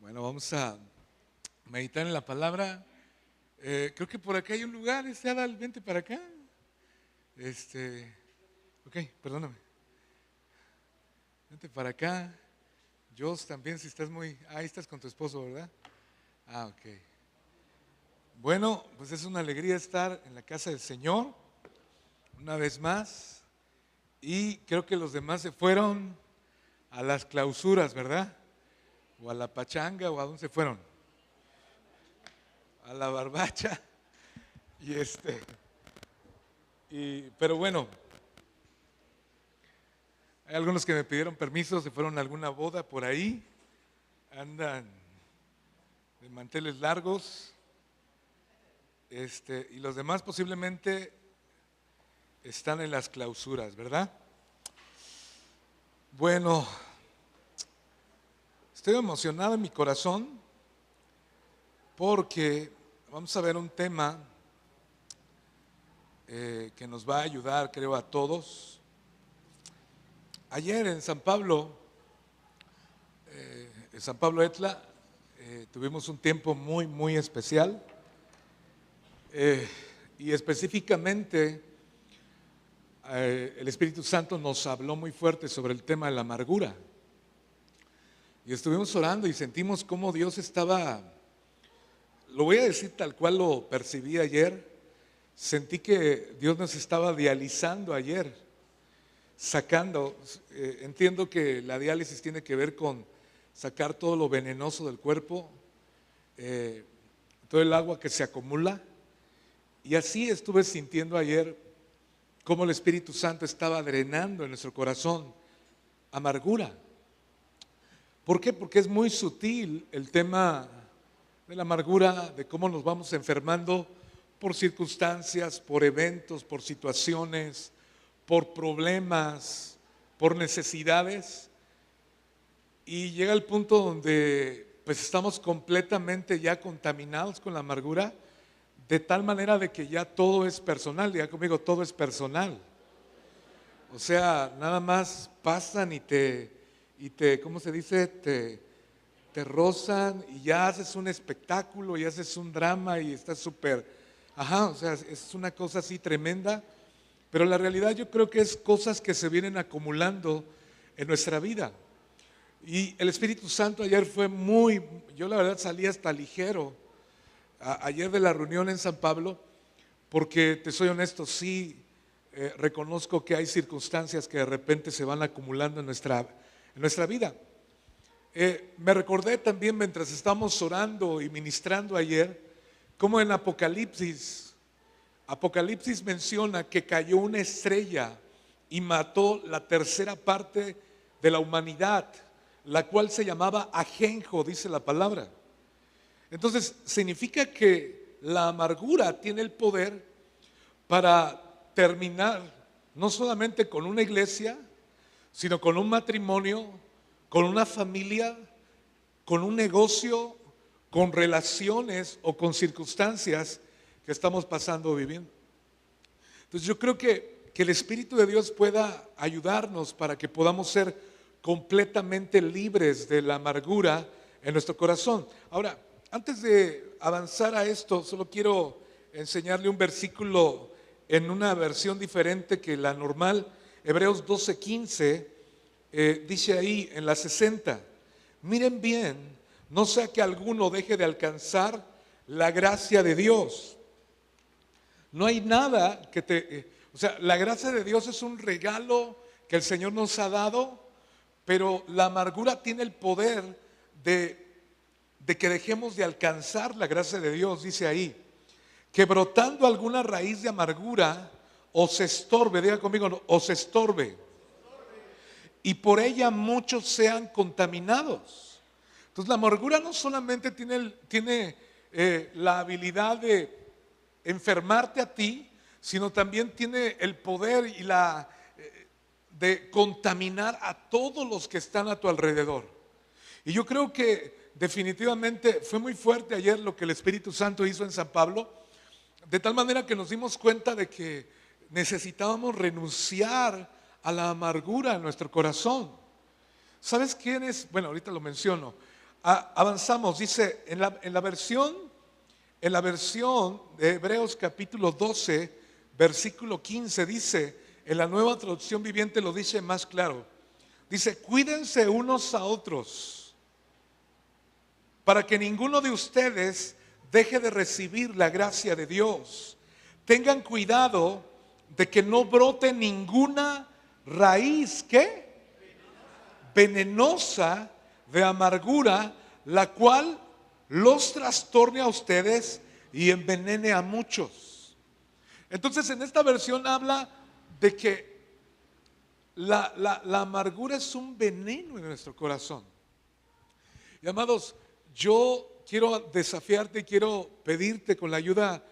Bueno, vamos a meditar en la palabra. Creo que por acá hay un lugar, Adal, vente para acá. Ok, perdóname. Vente para acá. Jos también, si estás ahí estás con tu esposo, ¿verdad? Ah, ok. Bueno, pues es una alegría estar en la casa del Señor, una vez más. Y creo que los demás se fueron a las clausuras, ¿verdad? O a la pachanga, o a dónde se fueron. A la barbacha. Pero bueno, hay algunos que me pidieron permiso, se fueron a alguna boda por ahí, andan de manteles largos, y los demás posiblemente están en las clausuras, ¿verdad? Bueno, estoy emocionado en mi corazón porque vamos a ver un tema que nos va a ayudar, creo, a todos. Ayer en San Pablo Etla, tuvimos un tiempo muy, muy especial, y específicamente el Espíritu Santo nos habló muy fuerte sobre el tema de la amargura. Y estuvimos orando y sentimos cómo Dios estaba, lo voy a decir tal cual lo percibí ayer, sentí que Dios nos estaba dializando ayer, sacando, entiendo que la diálisis tiene que ver con sacar todo lo venenoso del cuerpo, todo el agua que se acumula. Y así estuve sintiendo ayer cómo el Espíritu Santo estaba drenando en nuestro corazón amargura. ¿Por qué? Porque es muy sutil el tema de la amargura, de cómo nos vamos enfermando por circunstancias, por eventos, por situaciones, por problemas, por necesidades. Y llega el punto donde pues estamos completamente ya contaminados con la amargura, de tal manera de que ya todo es personal. Diga conmigo, todo es personal. O sea, nada más pasan y ¿cómo se dice? Te rozan y ya haces un espectáculo y haces un drama y estás súper, o sea, es una cosa así tremenda. Pero la realidad yo creo que es cosas que se vienen acumulando en nuestra vida. Y el Espíritu Santo ayer fue yo la verdad salí hasta ligero ayer de la reunión en San Pablo, porque te soy honesto, sí, reconozco que hay circunstancias que de repente se van acumulando en nuestra vida. Me recordé también mientras estábamos orando y ministrando ayer, como en Apocalipsis menciona que cayó una estrella y mató la tercera parte de la humanidad, la cual se llamaba ajenjo, dice la palabra. Entonces, significa que la amargura tiene el poder para terminar no solamente con una iglesia, sino con un matrimonio, con una familia, con un negocio, con relaciones o con circunstancias que estamos pasando o viviendo. Entonces yo creo que el Espíritu de Dios pueda ayudarnos para que podamos ser completamente libres de la amargura en nuestro corazón. Ahora, antes de avanzar a esto, solo quiero enseñarle un versículo en una versión diferente que la normal. Hebreos 12:15 dice ahí en la 60: miren bien, no sea que alguno deje de alcanzar la gracia de Dios. No hay nada que o sea, la gracia de Dios es un regalo que el Señor nos ha dado, pero la amargura tiene el poder de que dejemos de alcanzar la gracia de Dios. Dice ahí, que brotando alguna raíz de amargura os estorbe, diga conmigo, os estorbe, y por ella muchos sean contaminados. Entonces la amargura no solamente tiene la habilidad de enfermarte a ti, sino también tiene el poder y de contaminar a todos los que están a tu alrededor. Y yo creo que definitivamente fue muy fuerte ayer lo que el Espíritu Santo hizo en San Pablo, de tal manera que nos dimos cuenta de que necesitábamos renunciar a la amargura en nuestro corazón. ¿Sabes quién es? Bueno, ahorita lo menciono. Avanzamos, dice en la versión de Hebreos capítulo 12, versículo 15, dice, en la Nueva Traducción Viviente lo dice más claro. Dice, cuídense unos a otros para que ninguno de ustedes deje de recibir la gracia de Dios. Tengan cuidado de que no brote ninguna raíz, ¿qué? Venenosa de amargura, la cual los trastorne a ustedes y envenene a muchos. Entonces en esta versión habla de que la amargura es un veneno en nuestro corazón. Y amados, yo quiero desafiarte y quiero pedirte con la ayuda,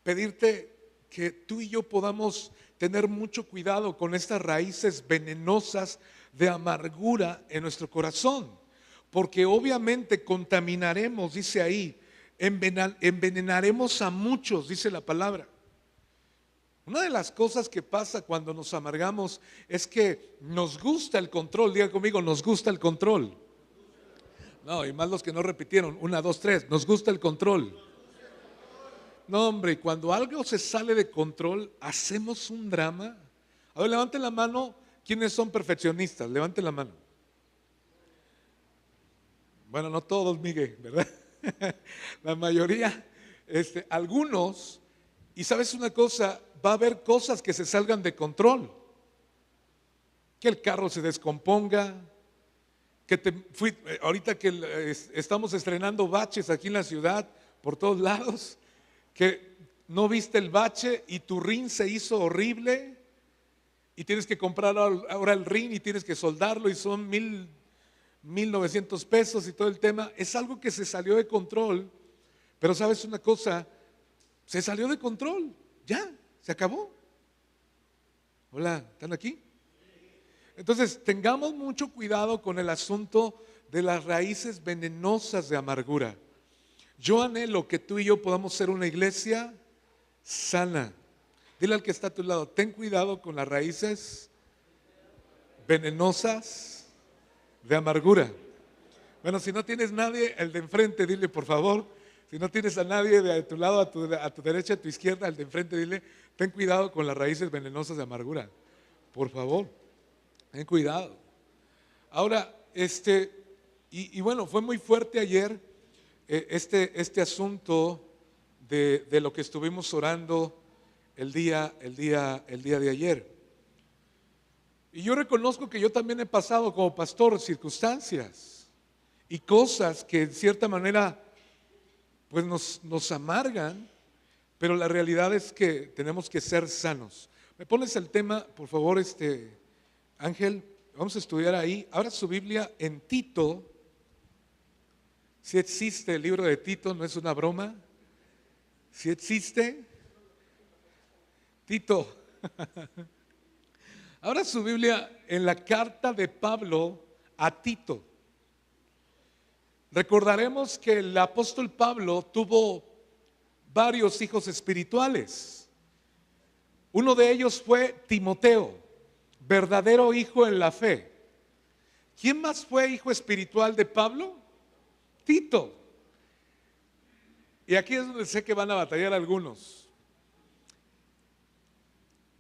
pedirte que tú y yo podamos tener mucho cuidado con estas raíces venenosas de amargura en nuestro corazón, porque obviamente contaminaremos, dice ahí, envenenaremos a muchos, dice la palabra. Una de las cosas que pasa cuando nos amargamos es que nos gusta el control. Diga conmigo, nos gusta el control. No, y más los que no repitieron, 1, 2, 3, nos gusta el control. No, hombre, cuando algo se sale de control, hacemos un drama. A ver, levanten la mano, ¿quiénes son perfeccionistas? Levanten la mano. Bueno, no todos, Miguel, ¿verdad? La mayoría, algunos, y sabes una cosa, va a haber cosas que se salgan de control. Que el carro se descomponga, ahorita que estamos estrenando baches aquí en la ciudad, por todos lados, que no viste el bache y tu rin se hizo horrible y tienes que comprar ahora el rin y tienes que soldarlo y son 1,900 pesos y todo el tema. Es algo que se salió de control, pero sabes una cosa, se salió de control, ya, se acabó. Hola, ¿están aquí? Entonces, tengamos mucho cuidado con el asunto de las raíces venenosas de amargura. Yo anhelo que tú y yo podamos ser una iglesia sana. Dile al que está a tu lado, ten cuidado con las raíces venenosas de amargura. Bueno, si no tienes nadie, el de enfrente, dile por favor. Si no tienes a nadie de tu lado, a tu derecha, a tu izquierda, al de enfrente, dile, ten cuidado con las raíces venenosas de amargura. Por favor, ten cuidado. Ahora, y bueno, fue muy fuerte ayer este asunto de lo que estuvimos orando el día de ayer. Y yo reconozco que yo también he pasado como pastor circunstancias y cosas que en cierta manera pues nos amargan, pero la realidad es que tenemos que ser sanos. ¿Me pones el tema, por favor, Ángel? Vamos a estudiar ahí. Ahora su Biblia en Tito. Si existe el libro de Tito, no es una broma. Si existe, Tito. Ahora su Biblia en la carta de Pablo a Tito. Recordaremos que el apóstol Pablo tuvo varios hijos espirituales. Uno de ellos fue Timoteo, verdadero hijo en la fe. ¿Quién más fue hijo espiritual de Pablo? Tito. Y aquí es donde sé que van a batallar algunos.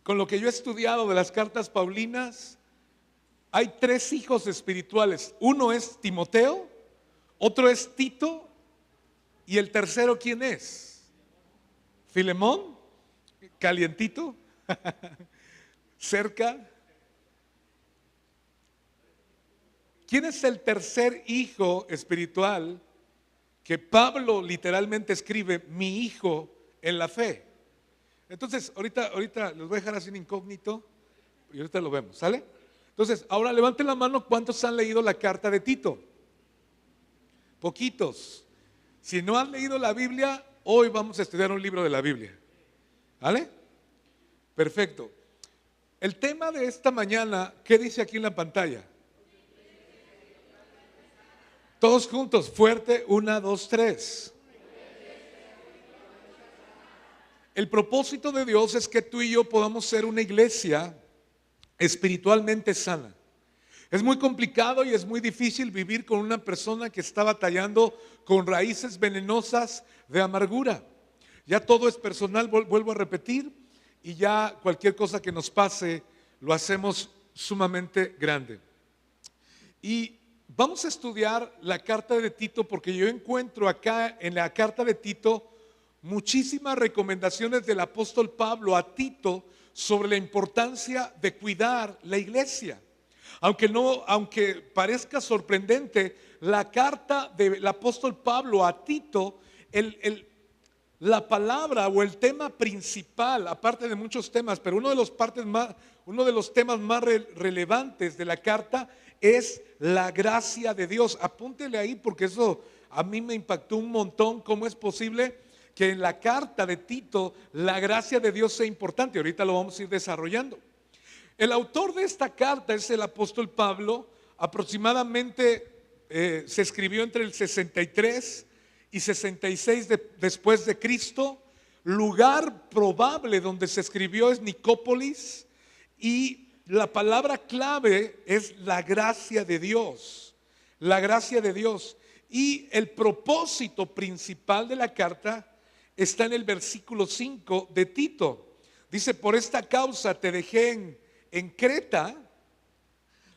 Con lo que yo he estudiado de las cartas paulinas, hay 3 hijos espirituales. Uno es Timoteo, otro es Tito, y el tercero, ¿quién es? Filemón, calientito, cerca. ¿Quién es el tercer hijo espiritual que Pablo literalmente escribe, mi hijo en la fe? Entonces, ahorita los voy a dejar así en incógnito y ahorita lo vemos, ¿sale? Entonces, ahora levanten la mano, ¿cuántos han leído la carta de Tito? Poquitos. Si no han leído la Biblia, hoy vamos a estudiar un libro de la Biblia, ¿vale? Perfecto. El tema de esta mañana, ¿qué dice aquí en la pantalla? Todos juntos, fuerte, 1, 2, 3. El propósito de Dios es que tú y yo podamos ser una iglesia espiritualmente sana. Es muy complicado y es muy difícil vivir con una persona que está batallando con raíces venenosas de amargura. Ya todo es personal, vuelvo a repetir, y ya cualquier cosa que nos pase lo hacemos sumamente grande. Y vamos a estudiar la carta de Tito porque yo encuentro acá en la carta de Tito muchísimas recomendaciones del apóstol Pablo a Tito sobre la importancia de cuidar la iglesia. Aunque parezca sorprendente, la carta del apóstol Pablo a Tito, la palabra o el tema principal, aparte de muchos temas, pero uno de los temas más relevantes de la carta es la gracia de Dios. Apúntele ahí porque eso a mí me impactó un montón. ¿Cómo es posible que en la carta de Tito la gracia de Dios sea importante? Ahorita lo vamos a ir desarrollando. El autor de esta carta es el apóstol Pablo. Aproximadamente se escribió entre el 63 y 66 después de Cristo. Lugar probable donde se escribió es Nicópolis, y la palabra clave es la gracia de Dios. La gracia de Dios. Y el propósito principal de la carta está en el versículo 5 de Tito. Dice: por esta causa te dejé en Creta.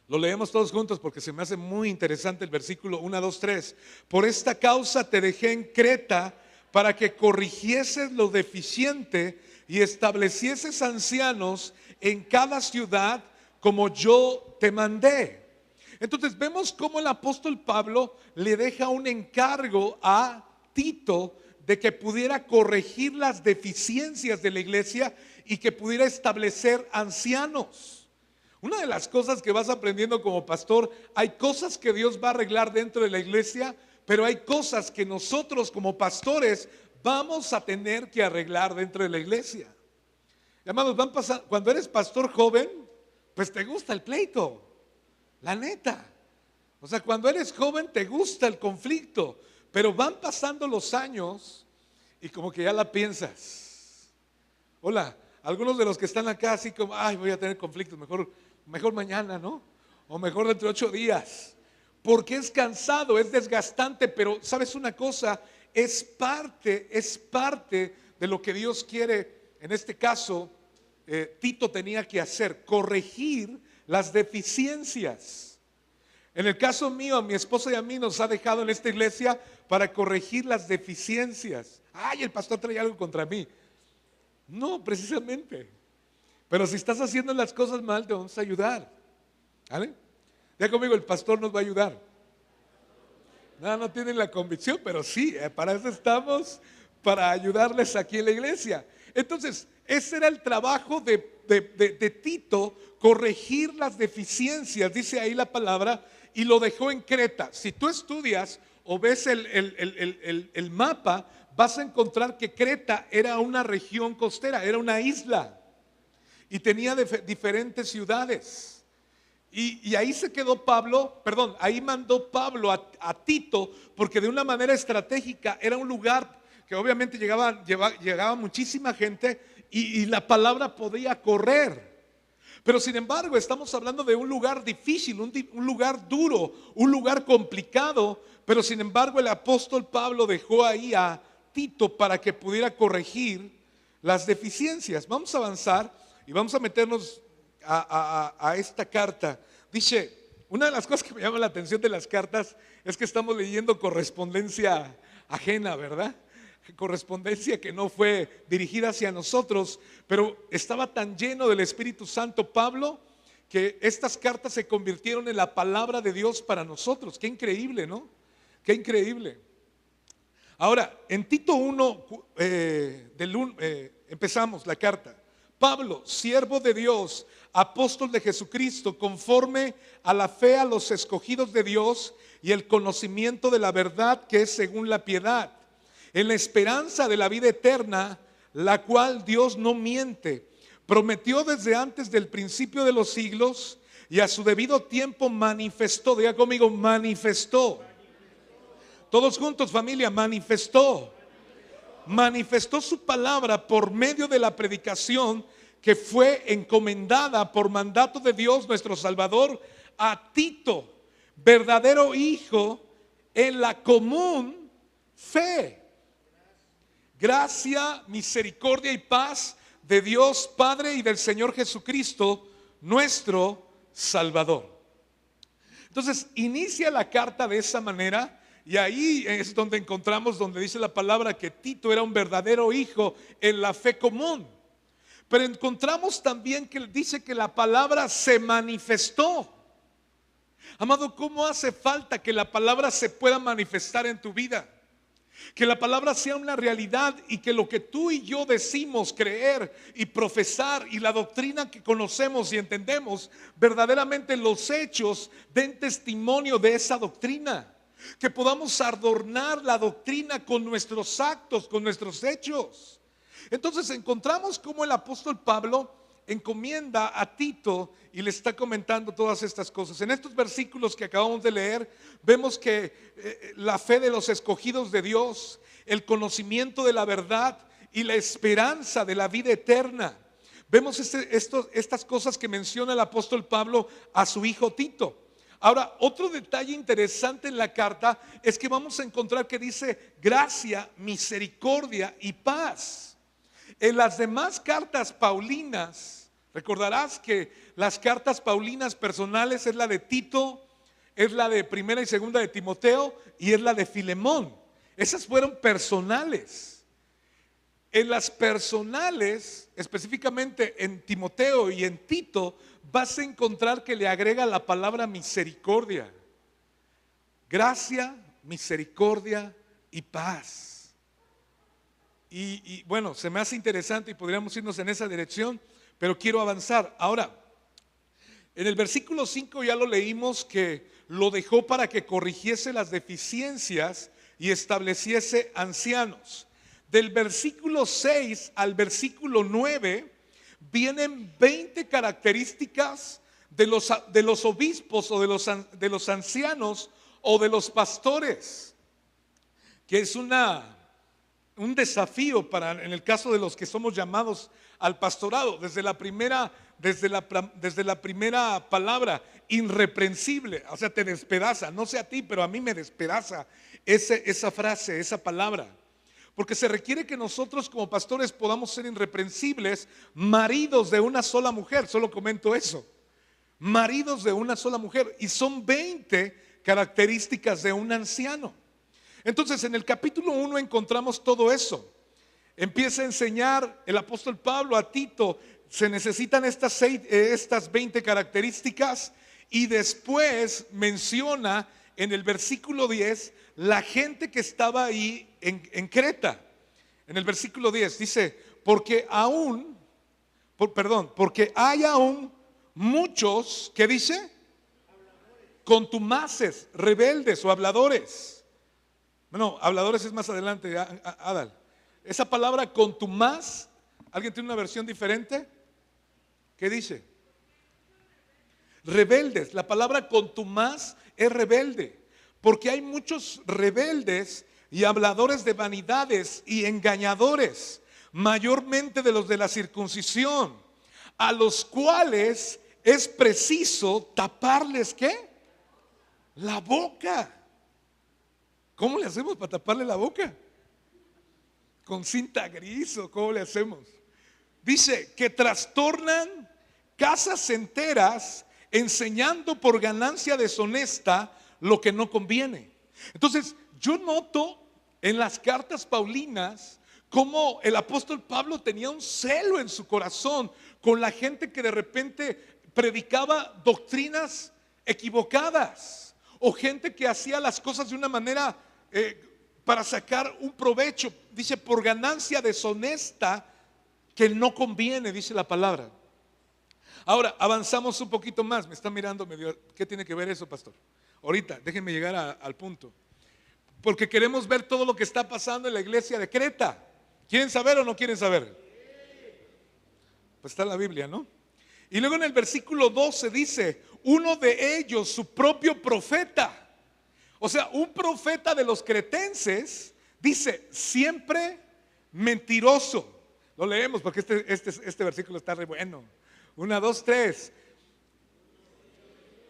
Lo leemos todos juntos porque se me hace muy interesante el versículo 1, 2, 3. Por esta causa te dejé en Creta para que corrigieses lo deficiente y establecieses ancianos en cada ciudad como yo te mandé. Entonces vemos cómo el apóstol Pablo le deja un encargo a Tito de que pudiera corregir las deficiencias de la iglesia y que pudiera establecer ancianos. Una de las cosas que vas aprendiendo como pastor, hay cosas que Dios va a arreglar dentro de la iglesia, pero hay cosas que nosotros como pastores vamos a tener que arreglar dentro de la iglesia. Hermanos, van pasando, cuando eres pastor joven, pues te gusta el pleito, la neta. O sea, cuando eres joven te gusta el conflicto, pero van pasando los años y como que ya la piensas. Hola, algunos de los que están acá así como, ay, voy a tener conflictos, mejor mañana, ¿no? O mejor dentro de 8 días. Porque es cansado, es desgastante, pero ¿sabes una cosa? Es parte de lo que Dios quiere. En este caso, Tito tenía que hacer, corregir las deficiencias. En el caso mío, a mi esposa y a mí nos ha dejado en esta iglesia para corregir las deficiencias. Ay, el pastor trae algo contra mí. No, precisamente. Pero si estás haciendo las cosas mal, te vamos a ayudar. ¿Vale? Ya conmigo, el pastor nos va a ayudar. No tienen la convicción, pero sí, para eso estamos, para ayudarles aquí en la iglesia. Entonces, ese era el trabajo de Tito, corregir las deficiencias, dice ahí la palabra, y lo dejó en Creta. Si tú estudias o ves el mapa, vas a encontrar que Creta era una región costera, era una isla. Y tenía diferentes ciudades. Y ahí se quedó Pablo, ahí mandó Pablo a Tito, porque de una manera estratégica era un lugar que obviamente llegaba muchísima gente y la palabra podía correr. Pero sin embargo estamos hablando de un lugar difícil, un lugar duro, un lugar complicado, pero sin embargo el apóstol Pablo dejó ahí a Tito para que pudiera corregir las deficiencias. Vamos a avanzar y vamos a meternos a esta carta. Dice, una de las cosas que me llama la atención de las cartas es que estamos leyendo correspondencia ajena, ¿verdad? Correspondencia que no fue dirigida hacia nosotros, pero estaba tan lleno del Espíritu Santo Pablo que estas cartas se convirtieron en la palabra de Dios para nosotros. Qué increíble, ¿no? Qué increíble. Ahora, en Tito 1, empezamos la carta. Pablo, siervo de Dios, apóstol de Jesucristo, conforme a la fe a los escogidos de Dios y el conocimiento de la verdad que es según la piedad, en la esperanza de la vida eterna, la cual Dios no miente, prometió desde antes del principio de los siglos y a su debido tiempo manifestó. Diga conmigo, manifestó. Todos juntos, familia, manifestó su palabra por medio de la predicación que fue encomendada por mandato de Dios nuestro Salvador a Tito, verdadero hijo en la común fe. Gracia, misericordia y paz de Dios Padre y del Señor Jesucristo, nuestro Salvador. Entonces, inicia la carta de esa manera, y ahí es donde encontramos, donde dice la palabra que Tito era un verdadero hijo en la fe común. Pero encontramos también que dice que la palabra se manifestó. Amado, ¿cómo hace falta que la palabra se pueda manifestar en tu vida? Que la palabra sea una realidad y que lo que tú y yo decimos creer y profesar y la doctrina que conocemos y entendemos, verdaderamente los hechos den testimonio de esa doctrina. Que podamos adornar la doctrina con nuestros actos, con nuestros hechos. Entonces encontramos cómo el apóstol Pablo encomienda a Tito y le está comentando todas estas cosas. En estos versículos que acabamos de leer, vemos que la fe de los escogidos de Dios, el conocimiento de la verdad y la esperanza de la vida eterna. Vemos estas cosas que menciona el apóstol Pablo a su hijo Tito. Ahora, otro detalle interesante en la carta es que vamos a encontrar que dice gracia, misericordia y paz. En las demás cartas paulinas, recordarás que las cartas paulinas personales es la de Tito, es la de primera y segunda de Timoteo y es la de Filemón. Esas fueron personales. En las personales, específicamente en Timoteo y en Tito, vas a encontrar que le agrega la palabra misericordia. Gracia, misericordia y paz. Y bueno, se me hace interesante y podríamos irnos en esa dirección, pero quiero avanzar. Ahora, en el versículo 5 ya lo leímos que lo dejó para que corrigiese las deficiencias y estableciese ancianos. Del versículo 6 al versículo 9 vienen 20 características de los obispos o de los ancianos o de los pastores, que es un desafío en el caso de los que somos llamados al pastorado. Desde la primera palabra, irreprensible, o sea, te despedaza. No sé a ti, pero a mí me despedaza esa frase, esa palabra. Porque se requiere que nosotros como pastores podamos ser irreprensibles, maridos de una sola mujer. Solo comento eso. Maridos de una sola mujer. Y son 20 características de un anciano. Entonces en el capítulo 1 encontramos todo eso. Empieza a enseñar el apóstol Pablo a Tito, se necesitan estas 20 características, y después menciona en el versículo 10 la gente que estaba ahí en Creta. En el versículo 10 dice, porque hay aún muchos, ¿qué dice? Contumaces, rebeldes o habladores. No, habladores es más adelante, Adal. Esa palabra contumaz, ¿alguien tiene una versión diferente? ¿Qué dice? Rebeldes. La palabra contumaz es rebelde, porque hay muchos rebeldes y habladores de vanidades y engañadores, mayormente de los de la circuncisión, a los cuales es preciso taparles, ¿qué? La boca. ¿Cómo le hacemos para taparle la boca? ¿Con cinta gris o cómo le hacemos? Dice que trastornan casas enteras enseñando por ganancia deshonesta lo que no conviene. Entonces, yo noto en las cartas paulinas cómo el apóstol Pablo tenía un celo en su corazón con la gente que de repente predicaba doctrinas equivocadas, o gente que hacía las cosas de una manera para sacar un provecho. Dice por ganancia deshonesta que no conviene, dice la palabra. Ahora avanzamos un poquito más. Me están mirando medio, ¿qué tiene que ver eso, pastor? Ahorita, déjenme llegar al punto, porque queremos ver todo lo que está pasando en la iglesia de Creta. ¿Quieren saber o no quieren saber? Pues está en la Biblia, ¿no? Y luego en el versículo 12 dice, uno de ellos, su propio profeta. O sea, un profeta de los cretenses, dice, siempre mentiroso. Lo leemos porque este versículo está re bueno. 1, 2, 3.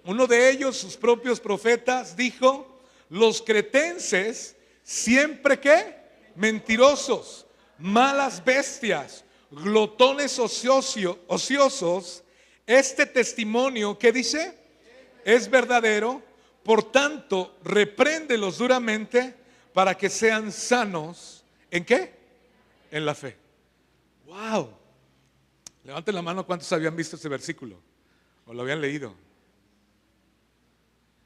Uno de ellos, sus propios profetas, dijo: los cretenses siempre que mentirosos, malas bestias, glotones ociosos. Este testimonio, ¿qué dice? Es verdadero. Por tanto, repréndelos duramente para que sean sanos. ¿En qué? En la fe. Wow. Levanten la mano, ¿cuántos habían visto ese versículo? ¿O lo habían leído?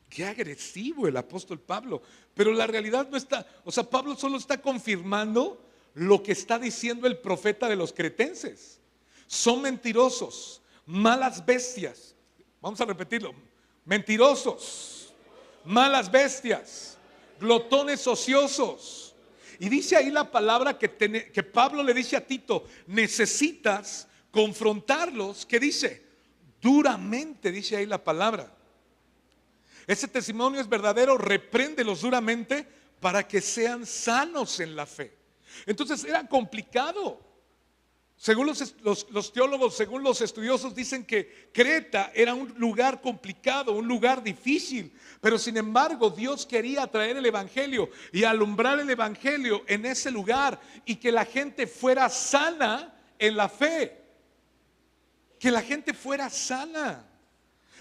Qué agresivo el apóstol Pablo. Pero la realidad no está, o sea, Pablo solo está confirmando lo que está diciendo el profeta de los cretenses. Son mentirosos, malas bestias. Vamos a repetirlo. Mentirosos, malas bestias, glotones ociosos. Y dice ahí la palabra que Pablo le dice a Tito: necesitas confrontarlos. ¿Qué dice? Duramente, dice ahí la palabra. Ese testimonio es verdadero, repréndelos duramente para que sean sanos en la fe. Entonces era complicado. Según los teólogos, según los estudiosos, dicen que Creta era un lugar complicado, un lugar difícil. Pero sin embargo, Dios quería traer el evangelio y alumbrar el evangelio en ese lugar, y que la gente fuera sana en la fe. Que la gente fuera sana.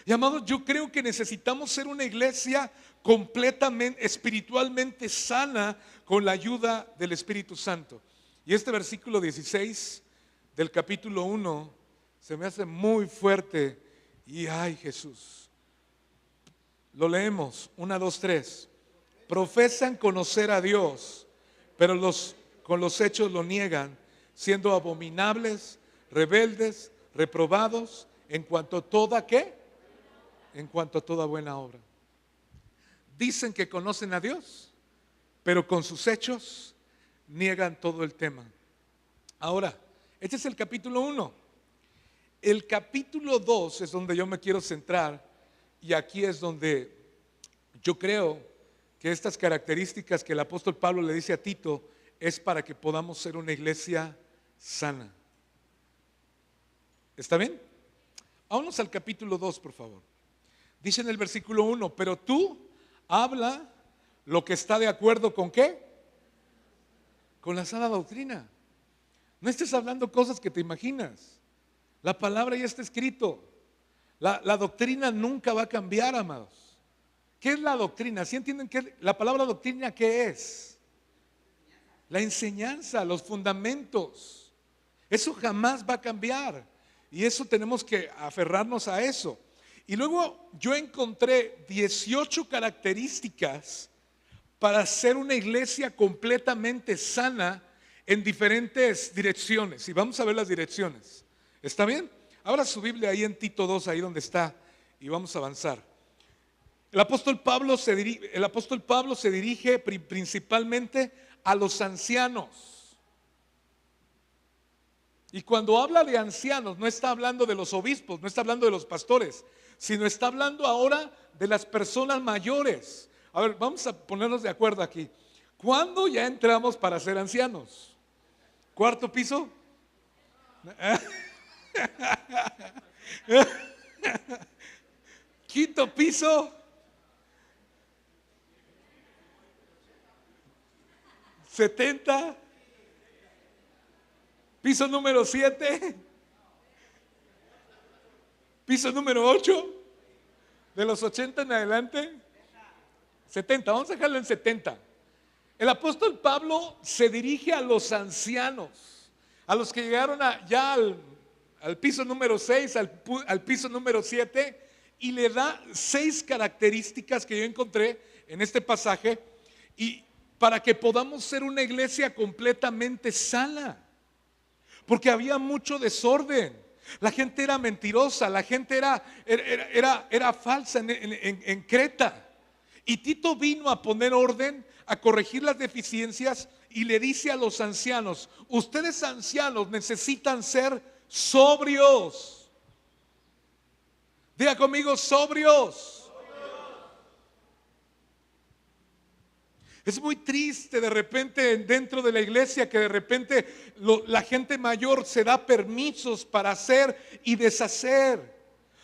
Y amados, yo creo que necesitamos ser una iglesia completamente, espiritualmente sana, con la ayuda del Espíritu Santo. Y este versículo 16 del capítulo 1 se me hace muy fuerte. Y ay, Jesús. Lo leemos, 1, 2, 3. Profesan conocer a Dios, pero con los hechos lo niegan, siendo abominables, rebeldes, reprobados en cuanto a toda, ¿qué? En cuanto a toda buena obra. Dicen que conocen a Dios, pero con sus hechos niegan todo el tema. Ahora, este es el capítulo 1. El capítulo 2 es donde yo me quiero centrar, y aquí es donde yo creo que estas características que el apóstol Pablo le dice a Tito es para que podamos ser una iglesia sana. ¿Está bien? Vámonos al capítulo 2, por favor. Dice en el versículo 1: pero tú habla lo que está de acuerdo con ¿qué? Con la sana doctrina. No estés hablando cosas que te imaginas. La palabra ya está escrito. La doctrina nunca va a cambiar, amados. ¿Qué es la doctrina? ¿Sí entienden qué la palabra doctrina qué es? La enseñanza, los fundamentos. Eso jamás va a cambiar. Y eso tenemos que aferrarnos a eso. Y luego yo encontré 18 características para ser una iglesia completamente sana en diferentes direcciones. Y vamos a ver las direcciones. ¿Está bien? Abra su Biblia ahí en Tito 2, ahí donde está, y vamos a avanzar. El apóstol Pablo se dirige principalmente a los ancianos. Y cuando habla de ancianos, no está hablando de los obispos, no está hablando de los pastores, sino está hablando ahora de las personas mayores. A ver, vamos a ponernos de acuerdo aquí. ¿Cuándo ya entramos para ser ancianos? ¿Cuarto piso? ¿Quinto piso? ¿70? ¿Piso número 7? ¿Piso número 8? ¿De los 80 en adelante? 70, vamos a dejarlo en 70. El apóstol Pablo se dirige a los ancianos, a los que llegaron ya al piso número 6, al piso número 7, y le da 6 características que yo encontré en este pasaje, y para que podamos ser una iglesia completamente sana, porque había mucho desorden. La gente era mentirosa, la gente era falsa en Creta. Y Tito vino a poner orden, a corregir las deficiencias, y le dice a los ancianos: ustedes ancianos necesitan ser sobrios. Diga conmigo: sobrios. Es muy triste de repente dentro de la iglesia que de repente la gente mayor se da permisos para hacer y deshacer.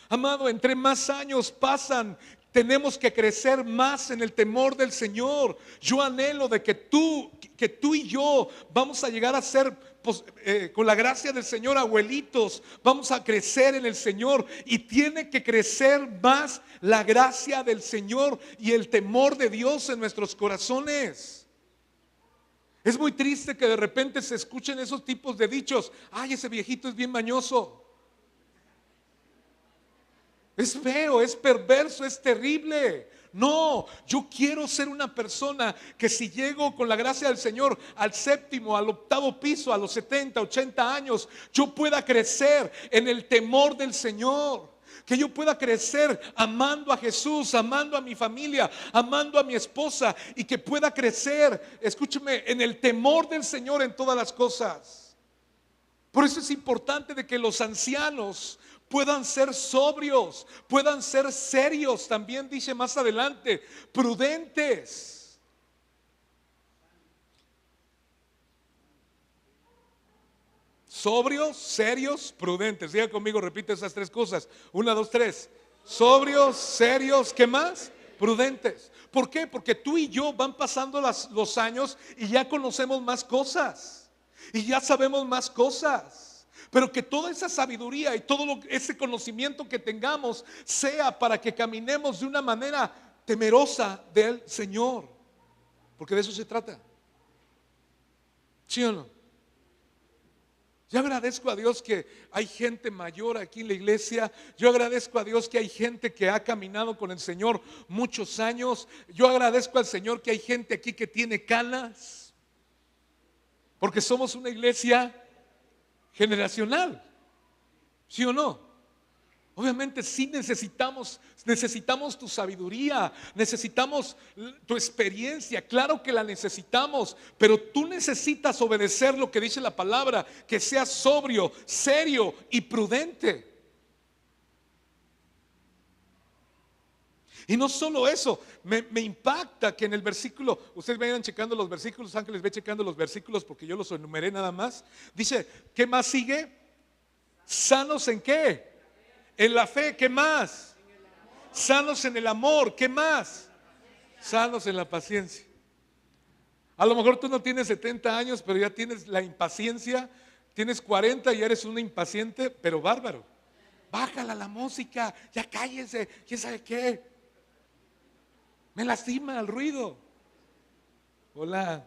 Amado, entre más años pasan, tenemos que crecer más en el temor del Señor. Yo anhelo de que tú y yo vamos a llegar a ser, pues, con la gracia del Señor, abuelitos. Vamos a crecer en el Señor y tiene que crecer más la gracia del Señor y el temor de Dios en nuestros corazones. Es muy triste que de repente se escuchen esos tipos de dichos. Ay, ese viejito es bien mañoso. Es feo, es perverso, es terrible. No, yo quiero ser una persona que si llego con la gracia del Señor al séptimo, al octavo piso, a los 70, 80 años, yo pueda crecer en el temor del Señor. Que yo pueda crecer amando a Jesús, amando a mi familia, amando a mi esposa, y que pueda crecer, escúcheme, en el temor del Señor en todas las cosas. Por eso es importante de que los ancianos puedan ser sobrios, puedan ser serios, también dice más adelante, prudentes. Sobrios, serios, prudentes. Diga conmigo, repite esas tres cosas. 1, 2, 3. Sobrios, serios, ¿qué más? Prudentes. ¿Por qué? Porque tú y yo van pasando los años y ya conocemos más cosas. Y ya sabemos más cosas. Pero que toda esa sabiduría y todo ese conocimiento que tengamos sea para que caminemos de una manera temerosa del Señor. Porque de eso se trata. ¿Sí o no? Yo agradezco a Dios que hay gente mayor aquí en la iglesia. Yo agradezco a Dios que hay gente que ha caminado con el Señor muchos años. Yo agradezco al Señor que hay gente aquí que tiene canas. Porque somos una iglesia generacional, ¿sí o no? Obviamente sí necesitamos tu sabiduría, necesitamos tu experiencia, claro que la necesitamos, pero tú necesitas obedecer lo que dice la palabra, que seas sobrio, serio y prudente. Y no solo eso, me impacta que en el versículo, ustedes vayan checando los versículos, Ángeles, ve checando los versículos porque yo los enumeré nada más. Dice, ¿qué más sigue? ¿Sanos en qué? En la fe, ¿qué más? Sanos en el amor, ¿qué más? Sanos en la paciencia. A lo mejor tú no tienes 70 años, pero ya tienes la impaciencia. Tienes 40 y eres un impaciente, pero bárbaro. Bájala la música, ya cállese, ¿quién sabe qué? Me lastima el ruido. Hola.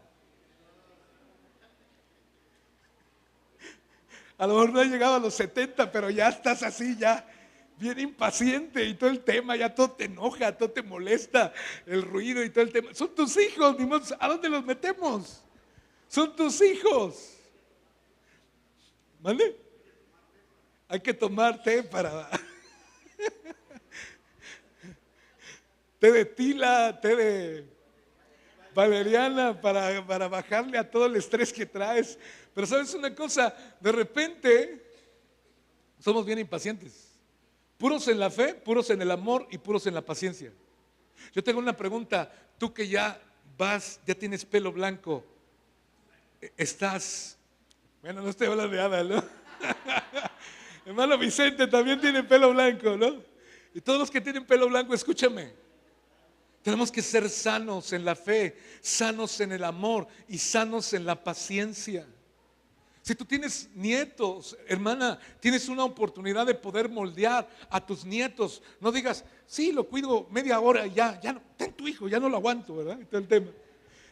A lo mejor no has llegado a los 70, pero ya estás así, ya bien impaciente y todo el tema, ya todo te enoja, todo te molesta, el ruido y todo el tema. Son tus hijos, ni modo, ¿a dónde los metemos? Son tus hijos. ¿Vale? Hay que tomar té para... té de tila, té de valeriana para bajarle a todo el estrés que traes. Pero sabes una cosa, de repente somos bien impacientes. Puros en la fe, puros en el amor y puros en la paciencia. Yo tengo una pregunta, tú que ya tienes pelo blanco, bueno, no estoy hablando de nada, ¿no? Hermano Vicente también tiene pelo blanco, ¿no? Y todos los que tienen pelo blanco, escúchame. Tenemos que ser sanos en la fe, sanos en el amor y sanos en la paciencia. Si tú tienes nietos, hermana, tienes una oportunidad de poder moldear a tus nietos. No digas, sí, lo cuido media hora y ya no, ten tu hijo, ya no lo aguanto, ¿verdad? Y todo el tema.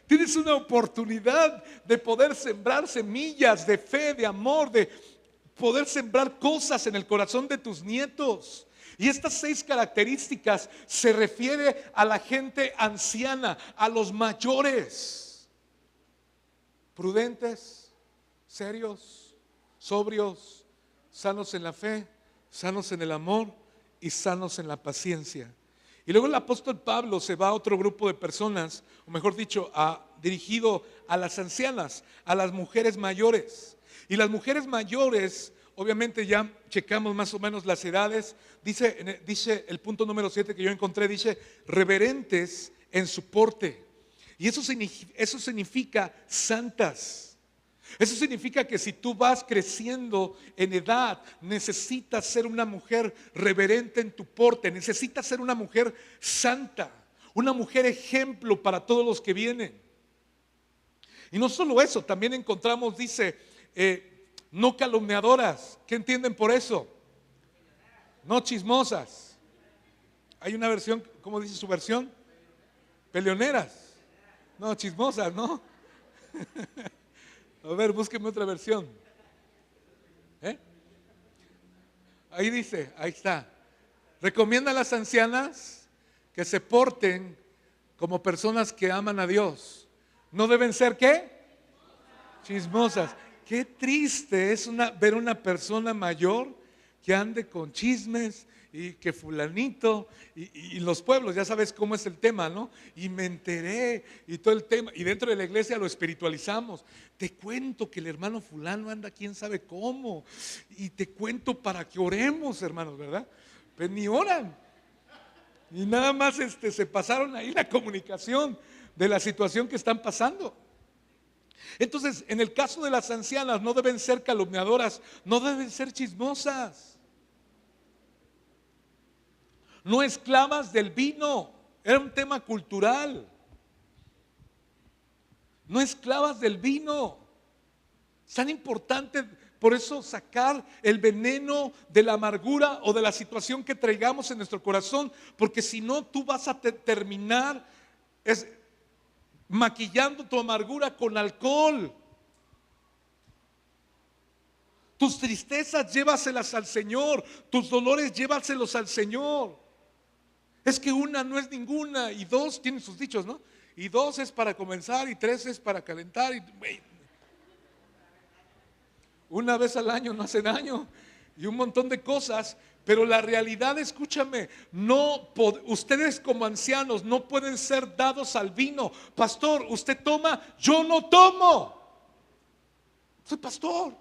Tienes una oportunidad de poder sembrar semillas de fe, de amor, de poder sembrar cosas en el corazón de tus nietos. Y estas 6 características se refiere a la gente anciana, a los mayores. Prudentes, serios, sobrios, sanos en la fe, sanos en el amor y sanos en la paciencia. Y luego el apóstol Pablo se va a otro grupo de personas, o mejor dicho, dirigido a las ancianas, a las mujeres mayores. Y las mujeres mayores, obviamente ya checamos más o menos las edades. Dice el punto número 7 que yo encontré, dice reverentes en su porte. Y eso significa santas. Eso significa que si tú vas creciendo en edad, necesitas ser una mujer reverente en tu porte, necesitas ser una mujer santa, una mujer ejemplo para todos los que vienen. Y no solo eso, también encontramos, dice, no calumniadoras. ¿Qué entienden por eso? No chismosas. Hay una versión, ¿cómo dice su versión? Peleoneras. No, chismosas, ¿no? A ver, búsqueme otra versión. Ahí dice, ahí está. Recomienda a las ancianas que se porten como personas que aman a Dios. ¿No deben ser qué? Chismosas. Qué triste es ver una persona mayor que ande con chismes y que fulanito y los pueblos, ya sabes cómo es el tema, ¿no? Y me enteré y todo el tema, y dentro de la iglesia lo espiritualizamos. Te cuento que el hermano fulano anda quién sabe cómo, y te cuento para que oremos, hermanos, ¿verdad? Pues ni oran, y nada más se pasaron ahí la comunicación de la situación que están pasando. Entonces, en el caso de las ancianas, no deben ser calumniadoras, no deben ser chismosas, no esclavas del vino. Era un tema cultural. No esclavas del vino. Es tan importante por eso sacar el veneno de la amargura o de la situación que traigamos en nuestro corazón, porque si no, tú vas a terminar maquillando tu amargura con alcohol. Tus tristezas llévaselas al Señor, tus dolores llévaselos al Señor. Es que una no es ninguna, y dos tienen sus dichos, ¿no? Y dos es para comenzar, y tres es para calentar. Una vez al año no hace daño, y un montón de cosas. Pero la realidad, escúchame, ustedes como ancianos no pueden ser dados al vino. Pastor, usted toma, yo no tomo. Soy pastor.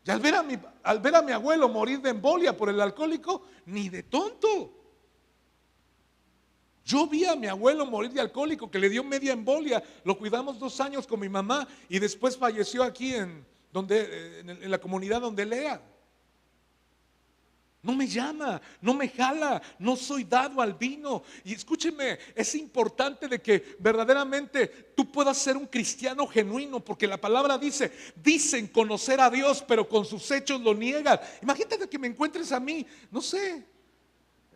Y al ver a mi abuelo morir de embolia por el alcohólico, ni de tonto. Yo vi a mi abuelo morir de alcohólico, que le dio media embolia. Lo cuidamos 2 años con mi mamá y después falleció aquí en la comunidad donde él era. No me llama, no me jala, no soy dado al vino. Y escúcheme, es importante de que verdaderamente tú puedas ser un cristiano genuino, porque la palabra dicen conocer a Dios, pero con sus hechos lo niegan. Imagínate que me encuentres a mí, no sé,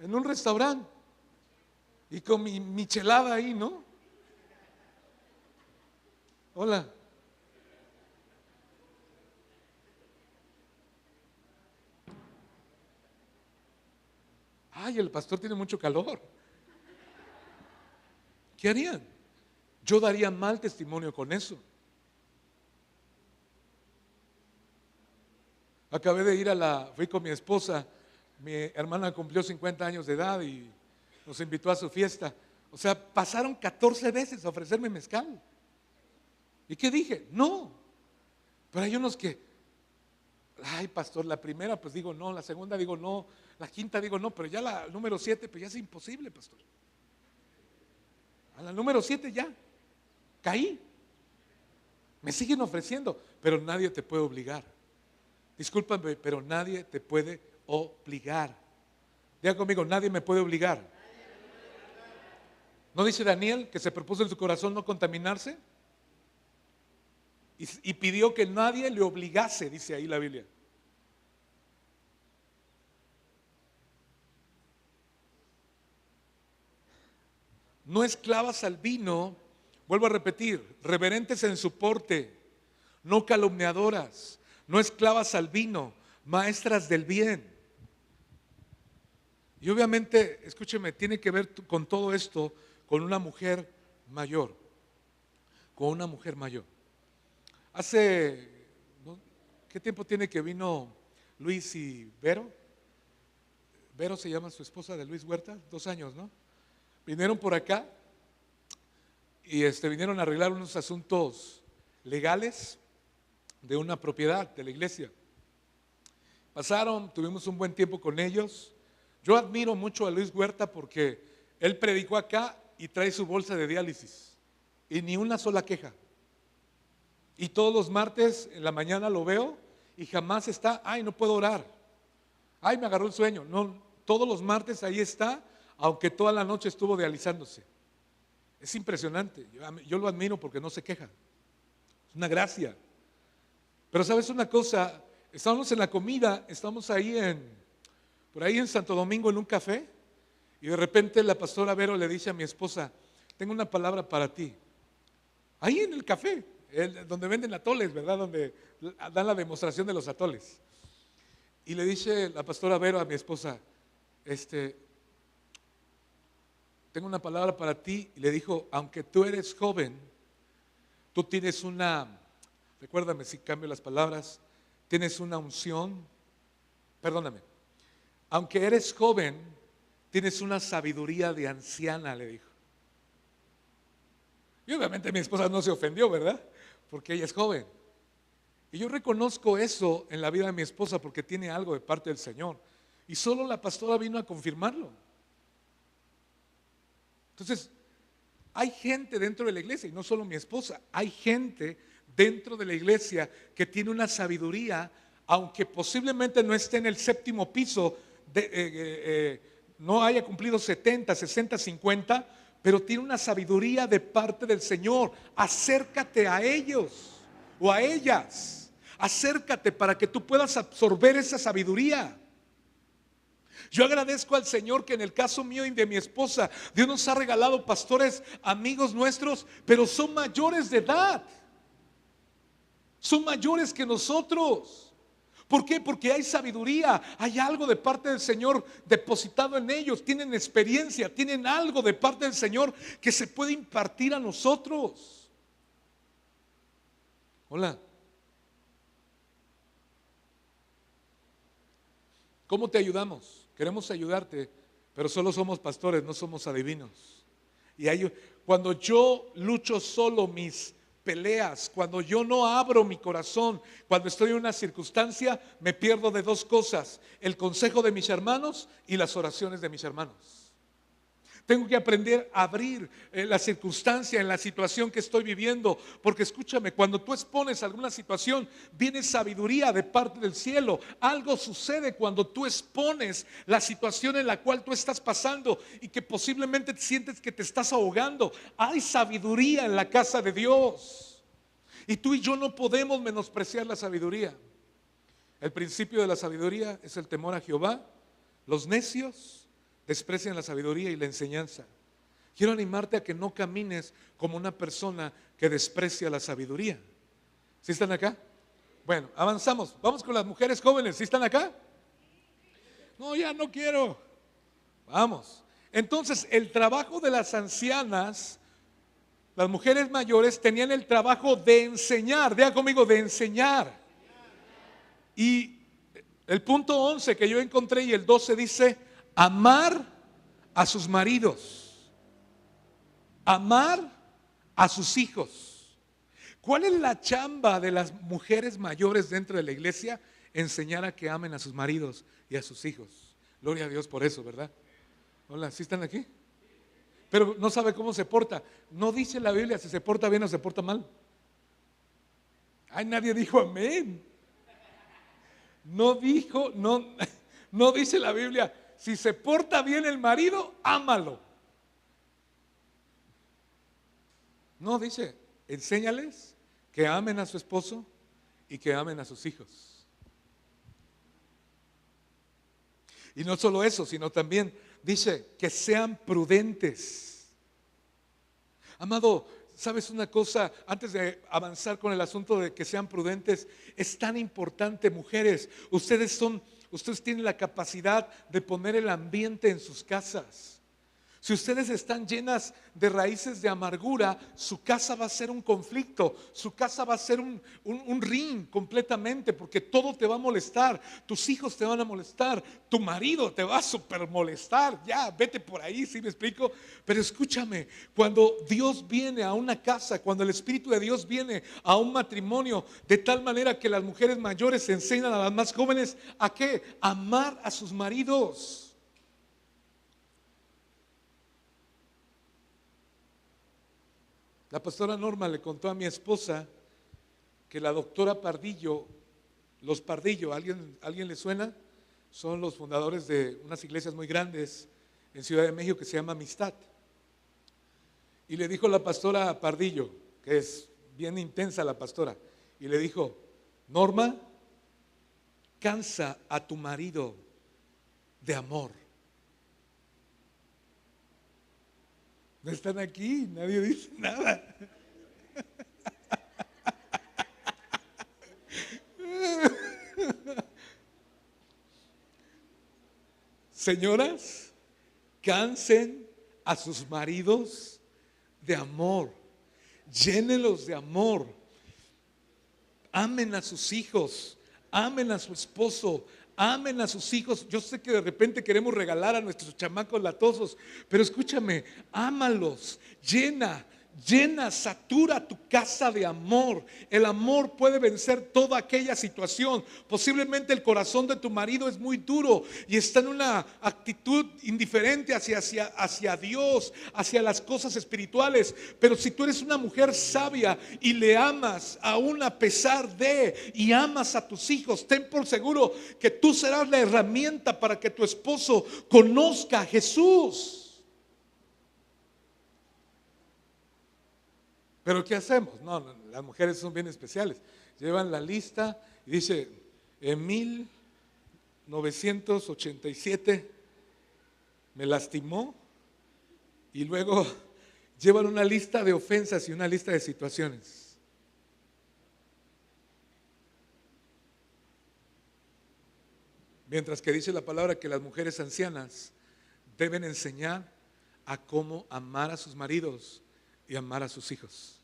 en un restaurante y con mi michelada ahí, ¿no? Hola. Ay, el pastor tiene mucho calor. ¿Qué harían? Yo daría mal testimonio con eso. Acabé de ir fui con mi esposa, mi hermana cumplió 50 años de edad y nos invitó a su fiesta. O sea, pasaron 14 veces a ofrecerme mezcal. ¿Y qué dije? No. Pero hay unos que, ay, pastor, la primera pues digo no, la segunda digo no, la quinta digo no, pero ya la número 7 pues ya es imposible, pastor. A la número 7 ya caí. Me siguen ofreciendo, pero nadie te puede obligar. Discúlpame, pero nadie te puede obligar. Diga conmigo, nadie me puede obligar. ¿No dice Daniel que se propuso en su corazón no contaminarse? Y pidió que nadie le obligase, dice ahí la Biblia. No esclavas al vino, vuelvo a repetir, reverentes en su porte, no calumniadoras, no esclavas al vino, maestras del bien. Y obviamente, escúcheme, tiene que ver con todo esto, con una mujer mayor, con una mujer mayor. ¿Qué tiempo tiene que vino Luis y Vero? Vero se llama su esposa de Luis Huerta, 2 años, ¿no? Vinieron por acá y vinieron a arreglar unos asuntos legales de una propiedad de la iglesia. Pasaron, tuvimos un buen tiempo con ellos. Yo admiro mucho a Luis Huerta porque él predicó acá y trae su bolsa de diálisis y ni una sola queja. Y todos los martes en la mañana lo veo y jamás está, ay, no puedo orar. Ay, me agarró el sueño. No, todos los martes ahí está, aunque toda la noche estuvo dializándose. Es impresionante. Yo lo admiro porque no se queja. Es una gracia. Pero sabes una cosa, estábamos en la comida, estamos ahí por ahí en Santo Domingo en un café y de repente la pastora Vero le dice a mi esposa, tengo una palabra para ti. Ahí en el café, donde venden atoles, ¿verdad? Donde dan la demostración de los atoles. Y le dice la pastora Vero a mi esposa, tengo una palabra para ti. Y le dijo, aunque tú eres joven, tú tienes recuérdame si cambio las palabras, tienes una unción, perdóname, aunque eres joven, tienes una sabiduría de anciana, le dijo. Y obviamente mi esposa no se ofendió, ¿verdad? Porque ella es joven. Y yo reconozco eso en la vida de mi esposa porque tiene algo de parte del Señor. Y solo la pastora vino a confirmarlo. Entonces, hay gente dentro de la iglesia, y no solo mi esposa, hay gente dentro de la iglesia que tiene una sabiduría, aunque posiblemente no esté en el séptimo piso, no haya cumplido 70, 60, 50, pero tiene una sabiduría de parte del Señor. Acércate a ellos o a ellas. Acércate para que tú puedas absorber esa sabiduría. Yo agradezco al Señor que en el caso mío y de mi esposa, Dios nos ha regalado pastores, amigos nuestros, pero son mayores de edad. Son mayores que nosotros. ¿Por qué? Porque hay sabiduría, hay algo de parte del Señor depositado en ellos, tienen experiencia, tienen algo de parte del Señor que se puede impartir a nosotros. Hola. ¿Cómo te ayudamos? Queremos ayudarte, pero solo somos pastores, no somos adivinos. Y cuando yo lucho solo mis peleas, cuando yo no abro mi corazón, cuando estoy en una circunstancia, me pierdo de dos cosas: el consejo de mis hermanos y las oraciones de mis hermanos. Tengo que aprender a abrir la circunstancia en la situación que estoy viviendo, porque escúchame, cuando tú expones alguna situación, viene sabiduría de parte del cielo. Algo sucede cuando tú expones la situación en la cual tú estás pasando y que posiblemente sientes que te estás ahogando. Hay sabiduría en la casa de Dios. Y tú y yo no podemos menospreciar la sabiduría. El principio de la sabiduría es el temor a Jehová. Los necios desprecian la sabiduría y la enseñanza. Quiero animarte a que no camines como una persona que desprecia la sabiduría. ¿Sí están acá? Bueno, avanzamos. Vamos con las mujeres jóvenes. ¿Sí están acá? No, ya no quiero. Vamos. Entonces, el trabajo de las ancianas, las mujeres mayores, tenían el trabajo de enseñar. Vea conmigo, de enseñar. Y el punto 11 que yo encontré y el 12 dice: amar a sus maridos, amar a sus hijos. ¿Cuál es la chamba de las mujeres mayores dentro de la iglesia? Enseñar a que amen a sus maridos y a sus hijos. Gloria a Dios por eso, ¿verdad? Hola, ¿sí están aquí? Pero no sabe cómo se porta. No dice la Biblia si se porta bien o se porta mal. Ay, nadie dijo amén. No dijo, no dice la Biblia: si se porta bien el marido, ámalo. No, dice, enséñales que amen a su esposo y que amen a sus hijos. Y no solo eso, sino también dice que sean prudentes. Amado, ¿sabes una cosa? Antes de avanzar con el asunto de que sean prudentes, es tan importante, mujeres, ustedes tienen la capacidad de poner el ambiente en sus casas. Si ustedes están llenas de raíces de amargura, su casa va a ser un conflicto, su casa va a ser un ring completamente, porque todo te va a molestar, tus hijos te van a molestar, tu marido te va a super molestar, ya, vete por ahí, ¿sí me explico? Pero escúchame, cuando Dios viene a una casa, cuando el Espíritu de Dios viene a un matrimonio, de tal manera que las mujeres mayores enseñan a las más jóvenes ¿a qué? Amar a sus maridos. La pastora Norma le contó a mi esposa que la doctora Pardillo, los Pardillo, ¿alguien le suena? Son los fundadores de unas iglesias muy grandes en Ciudad de México que se llama Amistad. Y le dijo la pastora Pardillo, que es bien intensa la pastora, y le dijo: Norma, cansa a tu marido de amor. No están aquí, nadie dice nada. Señoras, cansen a sus maridos de amor, llénenlos de amor, amen a sus hijos, amen a su esposo, amen a sus hijos. Yo sé que de repente queremos regalar a nuestros chamacos latosos, pero escúchame, ámalos, llena, satura tu casa de amor. El amor puede vencer toda aquella situación. Posiblemente el corazón de tu marido es muy duro y está en una actitud indiferente hacia Dios, hacia las cosas espirituales. Pero si tú eres una mujer sabia y le amas aún a pesar de, y amas a tus hijos, ten por seguro que tú serás la herramienta para que tu esposo conozca a Jesús. Pero ¿qué hacemos? No, las mujeres son bien especiales. Llevan la lista y dice: en 1987 me lastimó, y luego llevan una lista de ofensas y una lista de situaciones. Mientras que dice la palabra que las mujeres ancianas deben enseñar a cómo amar a sus maridos y amar a sus hijos.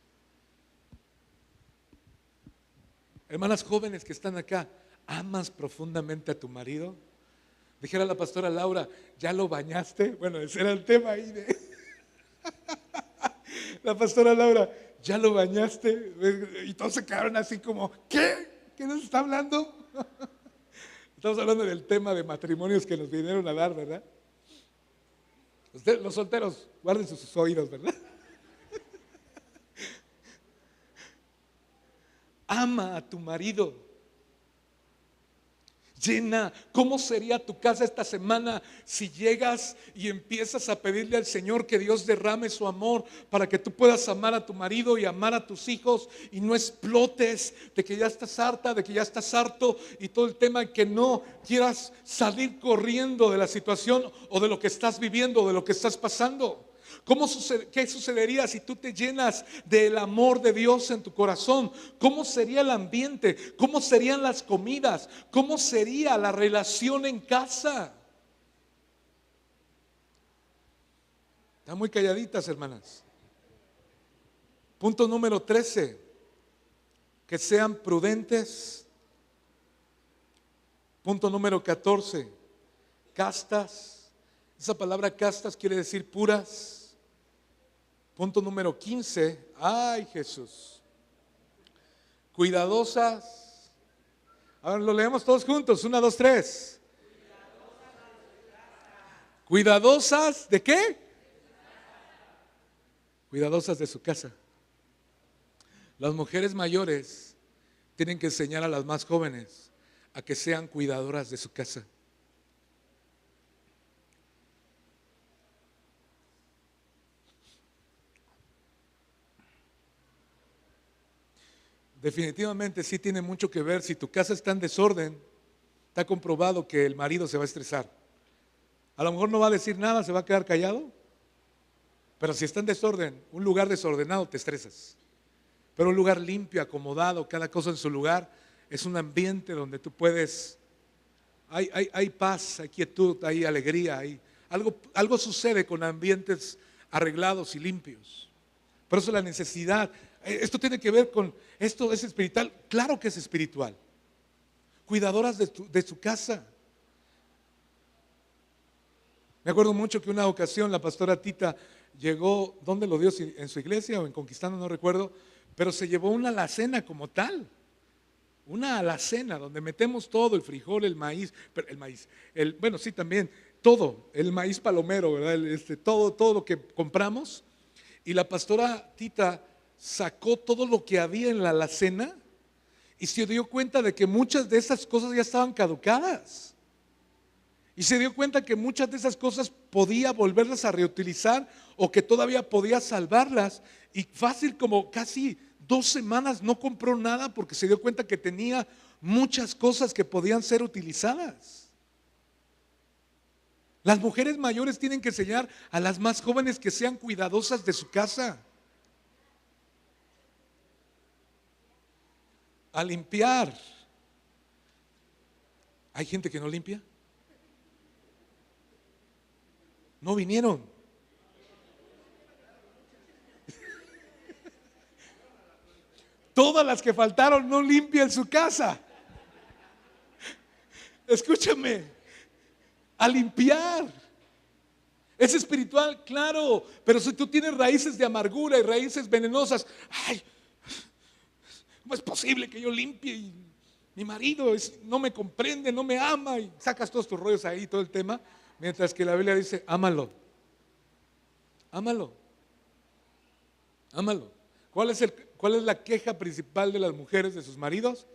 Hermanas jóvenes que están acá, ¿amas profundamente a tu marido? Dijera la pastora Laura: ¿ya lo bañaste? Bueno, ese era el tema ahí de la pastora Laura: ¿ya lo bañaste? Y todos se quedaron así como: ¿qué? ¿Qué nos está hablando? Estamos hablando del tema de matrimonios que nos vinieron a dar, ¿verdad? Ustedes, los solteros, guarden sus oídos, ¿verdad? Ama a tu marido. Llena. ¿Cómo sería tu casa esta semana si llegas y empiezas a pedirle al Señor que Dios derrame su amor para que tú puedas amar a tu marido y amar a tus hijos, y no explotes de que ya estás harta, de que ya estás harto, y todo el tema que no quieras salir corriendo de la situación o de lo que estás viviendo, de lo que estás pasando? ¿Qué sucedería si tú te llenas del amor de Dios en tu corazón? ¿Cómo sería el ambiente? ¿Cómo serían las comidas? ¿Cómo sería la relación en casa? Están muy calladitas, hermanas. Punto número 13: que sean prudentes. Punto número 14: castas. Esa palabra castas quiere decir puras. Punto número 15, ay Jesús, cuidadosas. Ahora lo leemos todos juntos, 1, 2, 3. Cuidadosas ¿de qué? Cuidadosas de su casa. Las mujeres mayores tienen que enseñar a las más jóvenes a que sean cuidadoras de su casa. Definitivamente sí tiene mucho que ver. Si tu casa está en desorden, está comprobado que el marido se va a estresar. A lo mejor no va a decir nada, se va a quedar callado, pero si está en desorden, un lugar desordenado, te estresas. Pero un lugar limpio, acomodado, cada cosa en su lugar, es un ambiente donde tú puedes, hay paz, hay quietud, hay alegría, algo sucede con ambientes arreglados y limpios. Por eso la necesidad. Esto tiene que ver con, esto es espiritual, claro que es espiritual. Cuidadoras de su casa. Me acuerdo mucho que una ocasión la pastora Tita llegó, ¿dónde lo dio? ¿En su iglesia o en Conquistando? No recuerdo, pero se llevó una alacena como tal. Una alacena donde metemos todo: el frijol, el maíz, bueno, sí, también todo, el maíz palomero, ¿verdad? Todo lo que compramos. Y la pastora Tita sacó todo lo que había en la alacena y se dio cuenta de que muchas de esas cosas ya estaban caducadas. Y se dio cuenta que muchas de esas cosas podía volverlas a reutilizar o que todavía podía salvarlas. Y fácil, como casi 2 semanas no compró nada porque se dio cuenta que tenía muchas cosas que podían ser utilizadas. Las mujeres mayores tienen que enseñar a las más jóvenes que sean cuidadosas de su casa, a limpiar. ¿Hay gente que no limpia? No vinieron. Todas las que faltaron no limpian su casa. Escúchame, a limpiar. Es espiritual, claro, pero si tú tienes raíces de amargura y raíces venenosas, ay, ¿cómo es posible que yo limpie y mi marido no me comprende, no me ama? Y sacas todos tus rollos ahí, todo el tema, mientras que la Biblia dice, ámalo, ámalo, ámalo. ¿Cuál es la queja principal de las mujeres de sus maridos?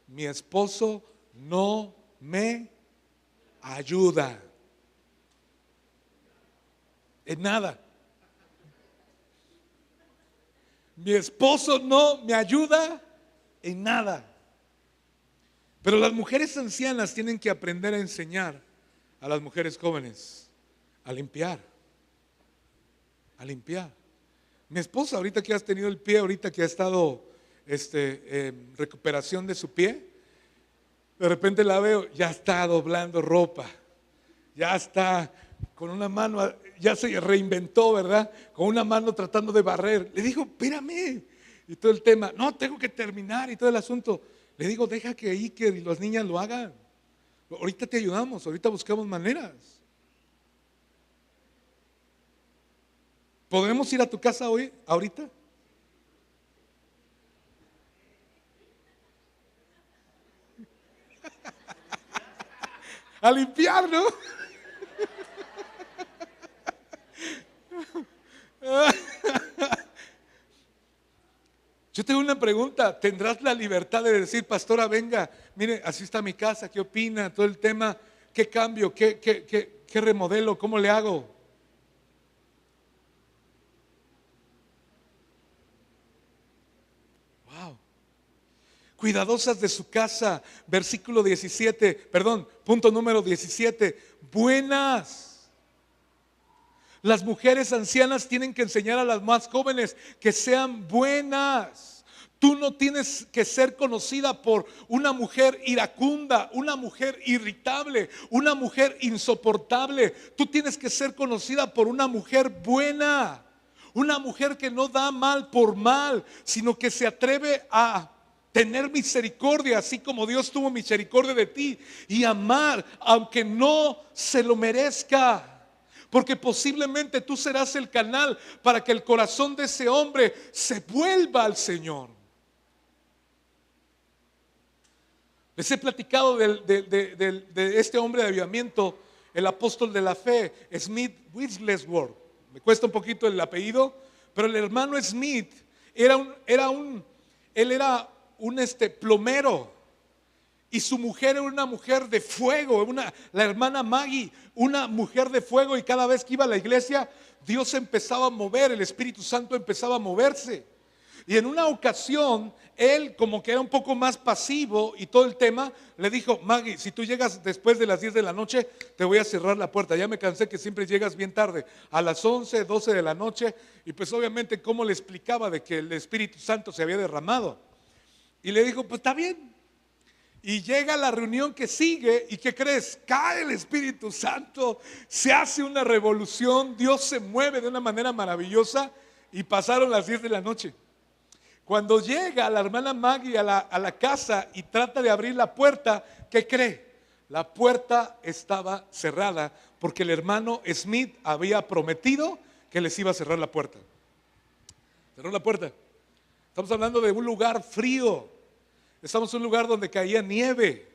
Mi esposo no me ayuda en nada. Mi esposo no me ayuda en nada. Pero las mujeres ancianas tienen que aprender a enseñar a las mujeres jóvenes a limpiar. A limpiar. Mi esposa, ahorita que has tenido el pie, ahorita que ha estado recuperación de su pie, de repente la veo, ya está doblando ropa, ya está con una mano, ya se reinventó, ¿verdad? Con una mano tratando de barrer. Le digo, espérame, y todo el tema, no, tengo que terminar y todo el asunto. Le digo, deja que ahí que las niñas lo hagan. Ahorita te ayudamos, ahorita buscamos maneras. ¿Podemos ir a tu casa hoy, ahorita? A limpiar, ¿no? Yo tengo una pregunta. ¿Tendrás la libertad de decir, pastora, venga, mire, así está mi casa, qué opina? Todo el tema, ¿qué cambio? ¿Qué remodelo? ¿Cómo le hago? Wow. Cuidadosas de su casa, versículo 17, perdón, punto número 17, buenas. Las mujeres ancianas tienen que enseñar a las más jóvenes que sean buenas. Tú no tienes que ser conocida por una mujer iracunda, una mujer irritable, una mujer insoportable. Tú tienes que ser conocida por una mujer buena, una mujer que no da mal por mal, sino que se atreve a tener misericordia, así como Dios tuvo misericordia de ti, y amar aunque no se lo merezca. Porque posiblemente tú serás el canal para que el corazón de ese hombre se vuelva al Señor. Les he platicado de este hombre de avivamiento, el apóstol de la fe, Smith Wigglesworth. Me cuesta un poquito el apellido, pero el hermano Smith era un plomero. Y su mujer era una mujer de fuego, la hermana Maggie, una mujer de fuego, y cada vez que iba a la iglesia, Dios empezaba a mover, el Espíritu Santo empezaba a moverse. Y en una ocasión, él como que era un poco más pasivo y todo el tema, le dijo, Maggie, si tú llegas después de las 10 de la noche, te voy a cerrar la puerta. Ya me cansé que siempre llegas bien tarde, a las 11, 12 de la noche. Y pues obviamente, ¿cómo le explicaba de que el Espíritu Santo se había derramado? Y le dijo, pues está bien. Y llega la reunión que sigue, ¿y qué crees? Cae el Espíritu Santo, se hace una revolución, Dios se mueve de una manera maravillosa, y pasaron las 10 de la noche. Cuando llega la hermana Maggie a la casa y trata de abrir la puerta, ¿qué cree? La puerta estaba cerrada porque el hermano Smith había prometido que les iba a cerrar la puerta. Cerró la puerta. Estamos hablando de un lugar frío. Estamos en un lugar donde caía nieve.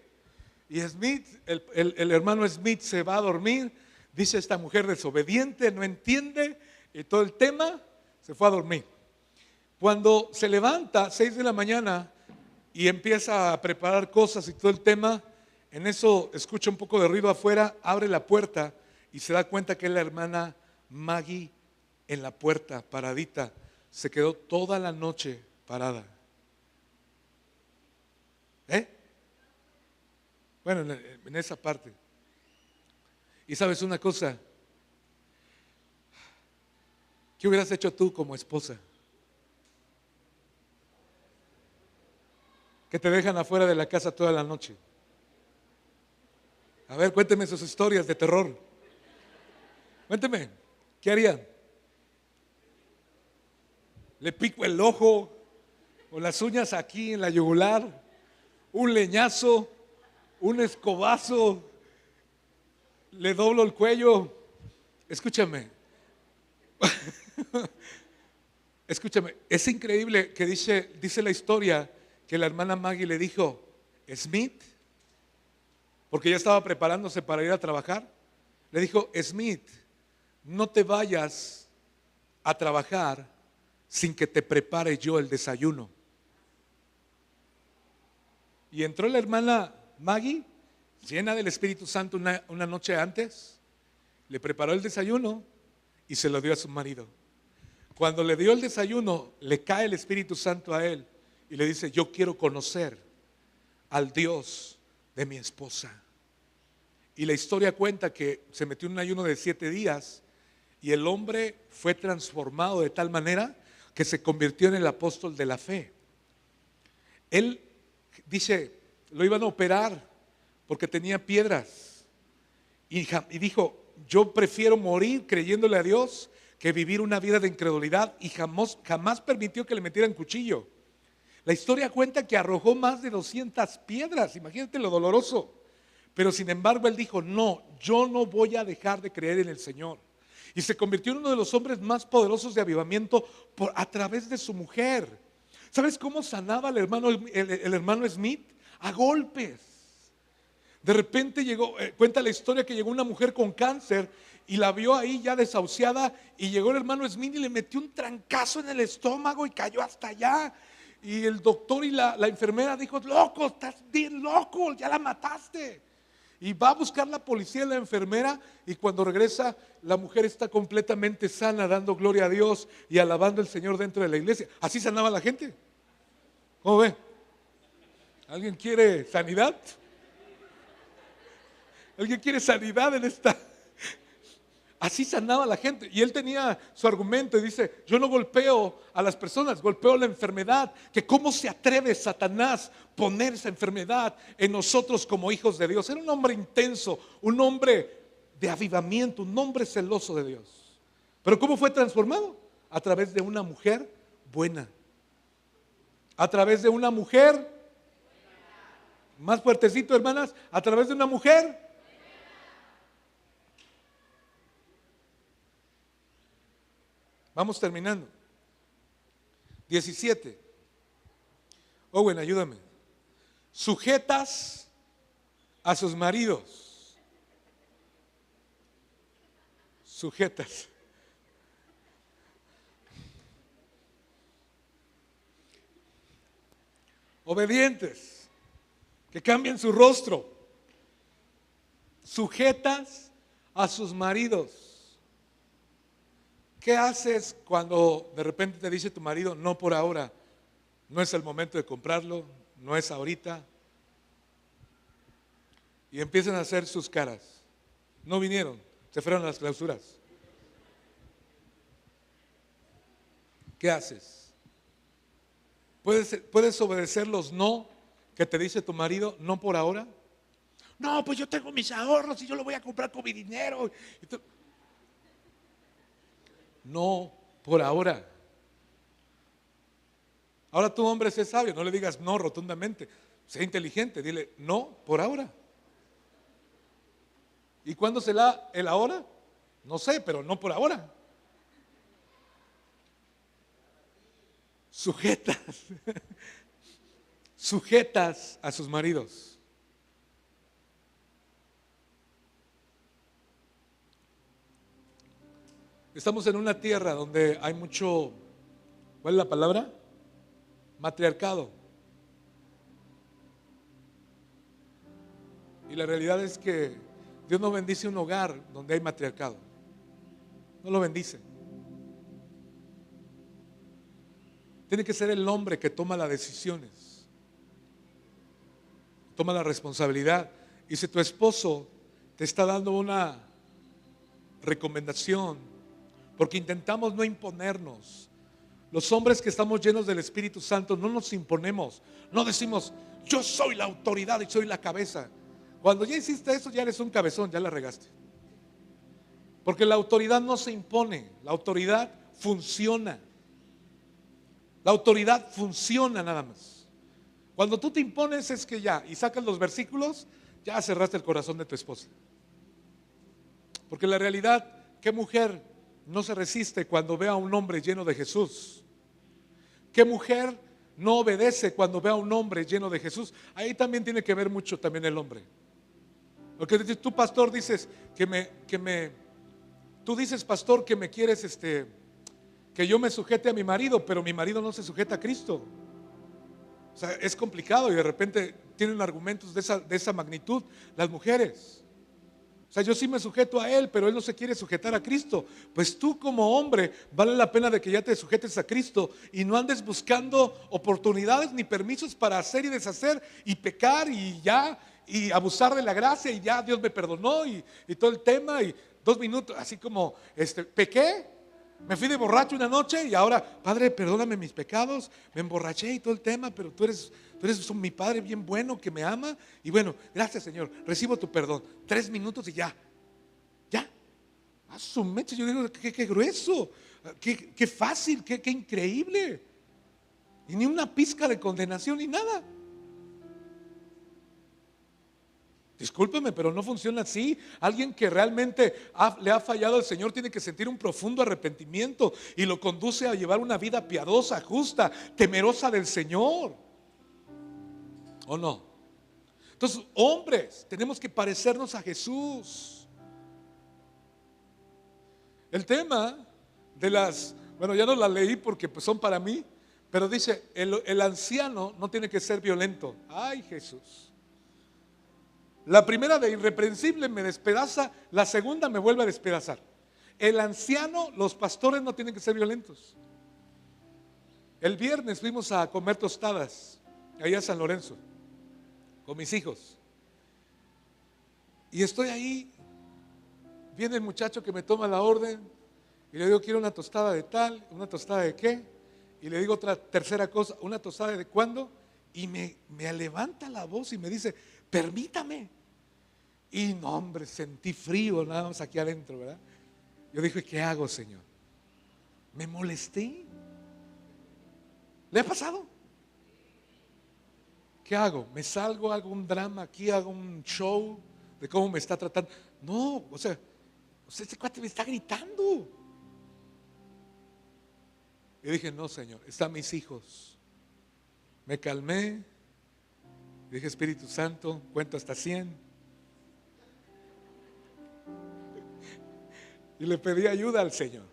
Y Smith, el hermano Smith se va a dormir. Dice, esta mujer desobediente, no entiende, y todo el tema, se fue a dormir. Cuando se levanta, 6 de la mañana, y empieza a preparar cosas y todo el tema. En eso escucha un poco de ruido afuera, abre la puerta y se da cuenta que es la hermana Maggie en la puerta, paradita. Se quedó toda la noche parada. Bueno, en esa parte. Y sabes una cosa, ¿qué hubieras hecho tú como esposa? Que te dejan afuera de la casa toda la noche. A ver, cuénteme sus historias de terror. Cuénteme, ¿qué harían? ¿Le pico el ojo o las uñas aquí en la yugular? ¿Un leñazo? ¿Un escobazo? ¿Le doblo el cuello? Escúchame. Escúchame, es increíble que dice la historia que la hermana Maggie le dijo, Smith, porque ya estaba preparándose para ir a trabajar, le dijo, Smith, no te vayas a trabajar sin que te prepare yo el desayuno. Y entró la hermana Maggie, llena del Espíritu Santo una noche antes, le preparó el desayuno y se lo dio a su marido. Cuando le dio el desayuno, le cae el Espíritu Santo a él y le dice, yo quiero conocer al Dios de mi esposa. Y la historia cuenta que se metió en un ayuno de 7 días y el hombre fue transformado de tal manera que se convirtió en el apóstol de la fe. Él dice, lo iban a operar porque tenía piedras y dijo, yo prefiero morir creyéndole a Dios que vivir una vida de incredulidad, y jamás permitió que le metieran cuchillo. La historia cuenta que arrojó más de 200 piedras, imagínate lo doloroso. Pero sin embargo él dijo, no, yo no voy a dejar de creer en el Señor. Y se convirtió en uno de los hombres más poderosos de avivamiento a través de su mujer. ¿Sabes cómo sanaba el hermano Smith? A golpes. De repente cuenta la historia que llegó una mujer con cáncer y la vio ahí ya desahuciada, y llegó el hermano Smith y le metió un trancazo en el estómago y cayó hasta allá. Y el doctor y la enfermera dijo, loco, estás bien loco, ya la mataste. Y va a buscar la policía y la enfermera, y cuando regresa la mujer está completamente sana, dando gloria a Dios y alabando al Señor dentro de la iglesia. Así sanaba la gente. ¿Cómo ve? ¿Alguien quiere sanidad? ¿Alguien quiere sanidad en esta? Así sanaba la gente. Y él tenía su argumento y dice, yo no golpeo a las personas, golpeo la enfermedad. Que cómo se atreve Satanás poner esa enfermedad en nosotros como hijos de Dios. Era un hombre intenso, un hombre de avivamiento, un hombre celoso de Dios. Pero ¿cómo fue transformado? A través de una mujer buena. A través de una mujer, más fuertecito hermanas, a través de una mujer. Vamos terminando. 17. Owen, ayúdame. Sujetas a sus maridos. Sujetas. Obedientes. Que cambien su rostro. Sujetas a sus maridos. ¿Qué haces cuando de repente te dice tu marido, no por ahora, no es el momento de comprarlo, no es ahorita? Y empiezan a hacer sus caras. No vinieron, se fueron a las clausuras. ¿Qué haces? ¿Puedes obedecer los no que te dice tu marido, no por ahora? No, pues yo tengo mis ahorros y yo lo voy a comprar con mi dinero. No por ahora. Ahora tú, hombre, sé sabio, no le digas no rotundamente, sé inteligente, dile no por ahora. ¿Y cuándo será el ahora? No sé, pero no por ahora. Sujetas a sus maridos. Estamos en una tierra donde hay mucho, ¿cuál es la palabra? Matriarcado. Y la realidad es que Dios no bendice un hogar donde hay matriarcado. No lo bendice. Tiene que ser el hombre que toma las decisiones, toma la responsabilidad. Y si tu esposo te está dando una recomendación, porque intentamos no imponernos. Los hombres que estamos llenos del Espíritu Santo no nos imponemos, no decimos yo soy la autoridad y soy la cabeza. Cuando ya hiciste eso, ya eres un cabezón, ya la regaste. Porque la autoridad no se impone, la autoridad funciona. La autoridad funciona nada más. Cuando tú te impones es que ya, y sacas los versículos, ya cerraste el corazón de tu esposa. Porque la realidad, ¿qué mujer no se resiste cuando ve a un hombre lleno de Jesús? ¿Qué mujer no obedece cuando ve a un hombre lleno de Jesús? Ahí también tiene que ver mucho también el hombre. Porque tú, pastor, dices tú dices, pastor, que me quieres que yo me sujete a mi marido, pero mi marido no se sujeta a Cristo. O sea, es complicado y de repente tienen argumentos de esa magnitud las mujeres. O sea, yo sí me sujeto a él, pero él no se quiere sujetar a Cristo. Pues tú como hombre vale la pena de que ya te sujetes a Cristo y no andes buscando oportunidades ni permisos para hacer y deshacer y pecar y abusar de la gracia y ya Dios me perdonó y todo el tema y 2 minutos, así como pequé, me fui de borracho una noche y ahora, Padre, perdóname mis pecados, me emborraché y todo el tema, pero tú eres mi Padre bien bueno que me ama y bueno, gracias Señor, recibo tu perdón. 3 minutos y ya, a su mecha. Yo digo, qué grueso, qué fácil, qué increíble, y ni una pizca de condenación ni nada. Discúlpeme, pero no funciona así. Alguien que realmente le ha fallado al Señor tiene que sentir un profundo arrepentimiento y lo conduce a llevar una vida piadosa, justa, temerosa del Señor. ¿O no? Entonces, hombres, tenemos que parecernos a Jesús. El tema de bueno, ya no las leí porque pues son para mí, pero dice, el anciano no tiene que ser violento. Ay, Jesús. La primera de irreprensible me despedaza, la segunda me vuelve a despedazar. El anciano, los pastores no tienen que ser violentos. El viernes fuimos a comer tostadas allá a San Lorenzo con mis hijos. Y estoy ahí, viene el muchacho que me toma la orden y le digo, quiero una tostada de tal, una tostada de qué, y le digo otra tercera cosa, una tostada de cuándo, y me levanta la voz y me dice, permítame. Y no, hombre, sentí frío nada más aquí adentro, ¿verdad? Yo dije, ¿qué hago, Señor? Me molesté. ¿Le ha pasado? ¿Qué hago? ¿Me salgo, hago un drama aquí, hago un show de cómo me está tratando? No, o sea, este cuate me está gritando. Y dije, no, Señor, están mis hijos. Me calmé. Dije, Espíritu Santo, cuento hasta 100. Y le pedí ayuda al Señor.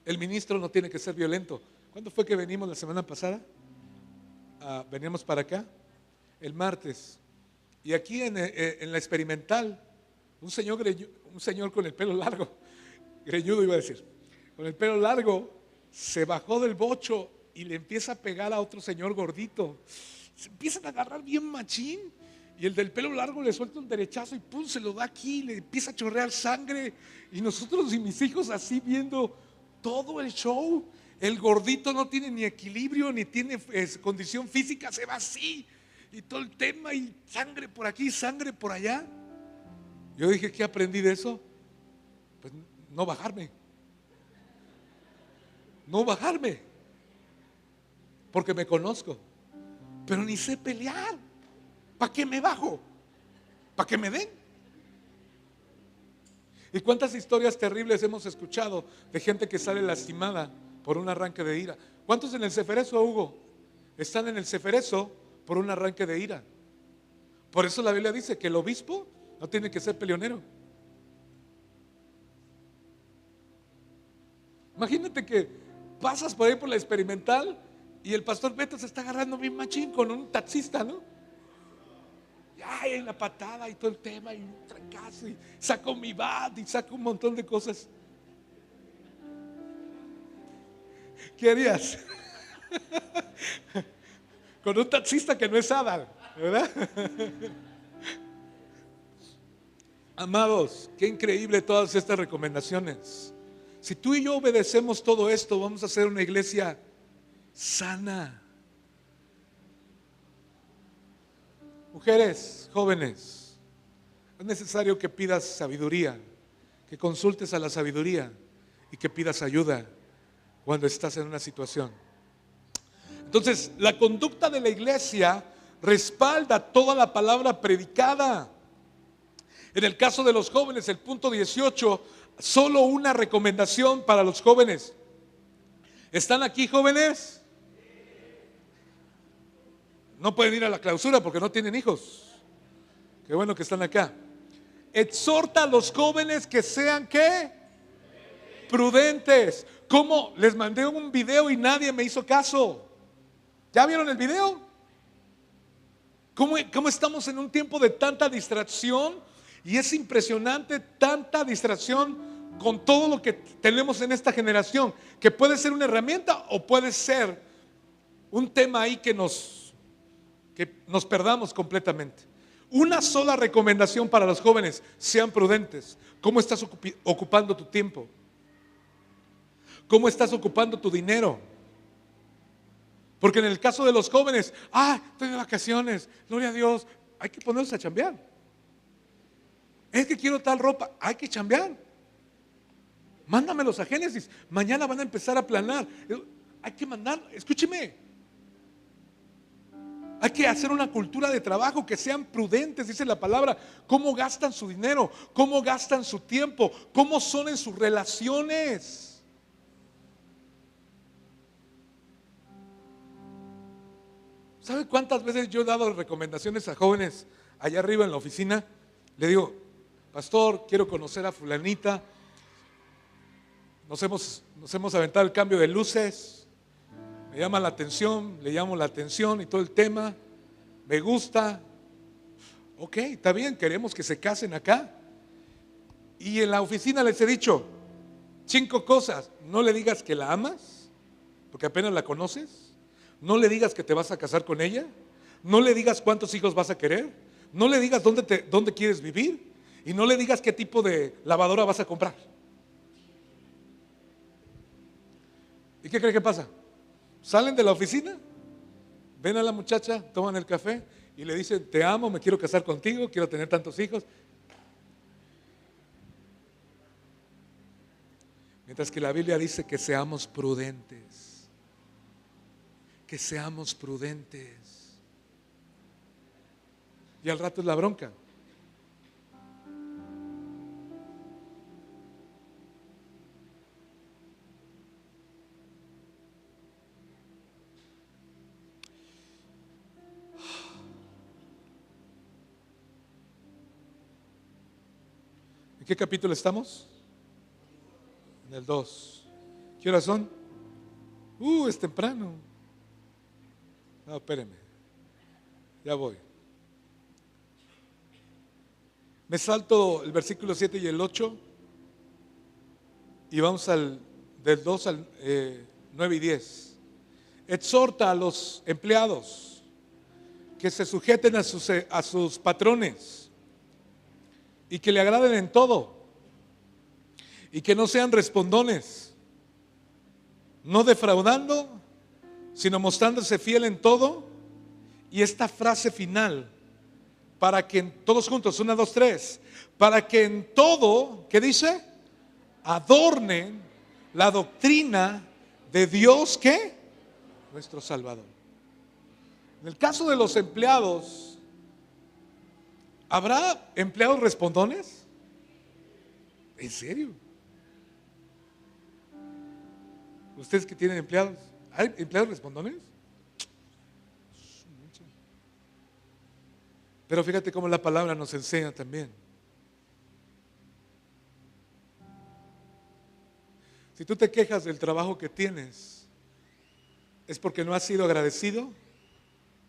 El ministro no tiene que ser violento. ¿Cuándo fue que venimos la semana pasada? Veníamos para acá el martes. Y aquí en la experimental, un señor con el pelo largo, greñudo iba a decir, con el pelo largo, se bajó del bocho y le empieza a pegar a otro señor gordito. Se empiezan a agarrar bien machín. Y el del pelo largo le suelta un derechazo y pum, se lo da aquí, le empieza a chorrear sangre. Y nosotros y mis hijos así viendo todo el show. El gordito no tiene ni equilibrio, ni tiene condición física, se va así. Y todo el tema, y sangre por aquí, sangre por allá. Yo dije, ¿qué aprendí de eso? Pues no bajarme. No bajarme. Porque me conozco. Pero ni sé pelear. ¿Para qué me bajo? ¿Para qué me den? ¿Y cuántas historias terribles hemos escuchado de gente que sale lastimada por un arranque de ira? ¿Cuántos en el ceferezo, Hugo, están en el ceferezo por un arranque de ira? Por eso la Biblia dice que el obispo no tiene que ser peleonero. Imagínate que pasas por ahí por la experimental y el pastor Beto se está agarrando bien machín con un taxista, ¿no? ay, en la patada y todo el tema, y un trancazo, y saco mi bat y saco un montón de cosas. ¿Qué harías? Con un taxista que no es Adal, ¿verdad? Amados, qué increíble todas estas recomendaciones. Si tú y yo obedecemos todo esto, vamos a hacer una iglesia sana. Mujeres, jóvenes, es necesario que pidas sabiduría, que consultes a la sabiduría y que pidas ayuda cuando estás en una situación. Entonces, la conducta de la iglesia respalda toda la palabra predicada. En el caso de los jóvenes, el punto 18, solo una recomendación para los jóvenes. ¿Están aquí, jóvenes? No pueden ir a la clausura porque no tienen hijos. Qué bueno que están acá. Exhorta a los jóvenes que sean, ¿qué? Prudentes. ¿Cómo? Les mandé un video y nadie me hizo caso. ¿Ya vieron el video? ¿Cómo estamos en un tiempo de tanta distracción? Y es impresionante tanta distracción con todo lo que tenemos en esta generación, que puede ser una herramienta o puede ser un tema ahí que nos perdamos completamente. Una sola recomendación para los jóvenes: sean prudentes. ¿Cómo estás ocupando tu tiempo? ¿Cómo estás ocupando tu dinero? Porque en el caso de los jóvenes, estoy de vacaciones, gloria a Dios, hay que ponerlos a chambear. Es que quiero tal ropa, hay que chambear. Mándamelos a Génesis, mañana van a empezar a planar. Hay que mandar, escúcheme. Hay que hacer una cultura de trabajo, que sean prudentes, dice la palabra. ¿Cómo gastan su dinero? ¿Cómo gastan su tiempo? ¿Cómo son en sus relaciones? ¿Sabe cuántas veces yo he dado recomendaciones a jóvenes allá arriba en la oficina? Le digo: pastor, quiero conocer a fulanita. Nos hemos aventado el cambio de luces. Me llama la atención, le llamo la atención y todo el tema. Me gusta. Ok, está bien, queremos que se casen acá. Y en la oficina les he dicho 5 cosas. No le digas que la amas, porque apenas la conoces. No le digas que te vas a casar con ella. No le digas cuántos hijos vas a querer. No le digas dónde quieres vivir. Y no le digas qué tipo de lavadora vas a comprar. ¿Y qué cree que pasa? Salen de la oficina, ven a la muchacha, toman el café y le dicen: te amo, me quiero casar contigo, quiero tener tantos hijos. Mientras que la Biblia dice que seamos prudentes. Que seamos prudentes. Y al rato es la bronca. ¿En qué capítulo estamos? En el 2. ¿Qué horas son? Es temprano. No, espérenme. Ya voy. Me salto el versículo 7 y el 8 y vamos del 2 al 9 y 10. Exhorta a los empleados que se sujeten a sus patrones y que le agraden en todo y que no sean respondones, no defraudando, sino mostrándose fiel en todo. Y esta frase final: para que todos juntos, 1, 2, 3, para que en todo, ¿qué dice? Adornen la doctrina de Dios, ¿qué? Nuestro Salvador. En el caso de los empleados, ¿habrá empleados respondones? ¿En serio? ¿Ustedes que tienen empleados? ¿Hay empleados respondones? Pero fíjate cómo la palabra nos enseña también. Si tú te quejas del trabajo que tienes, ¿es porque no has sido agradecido?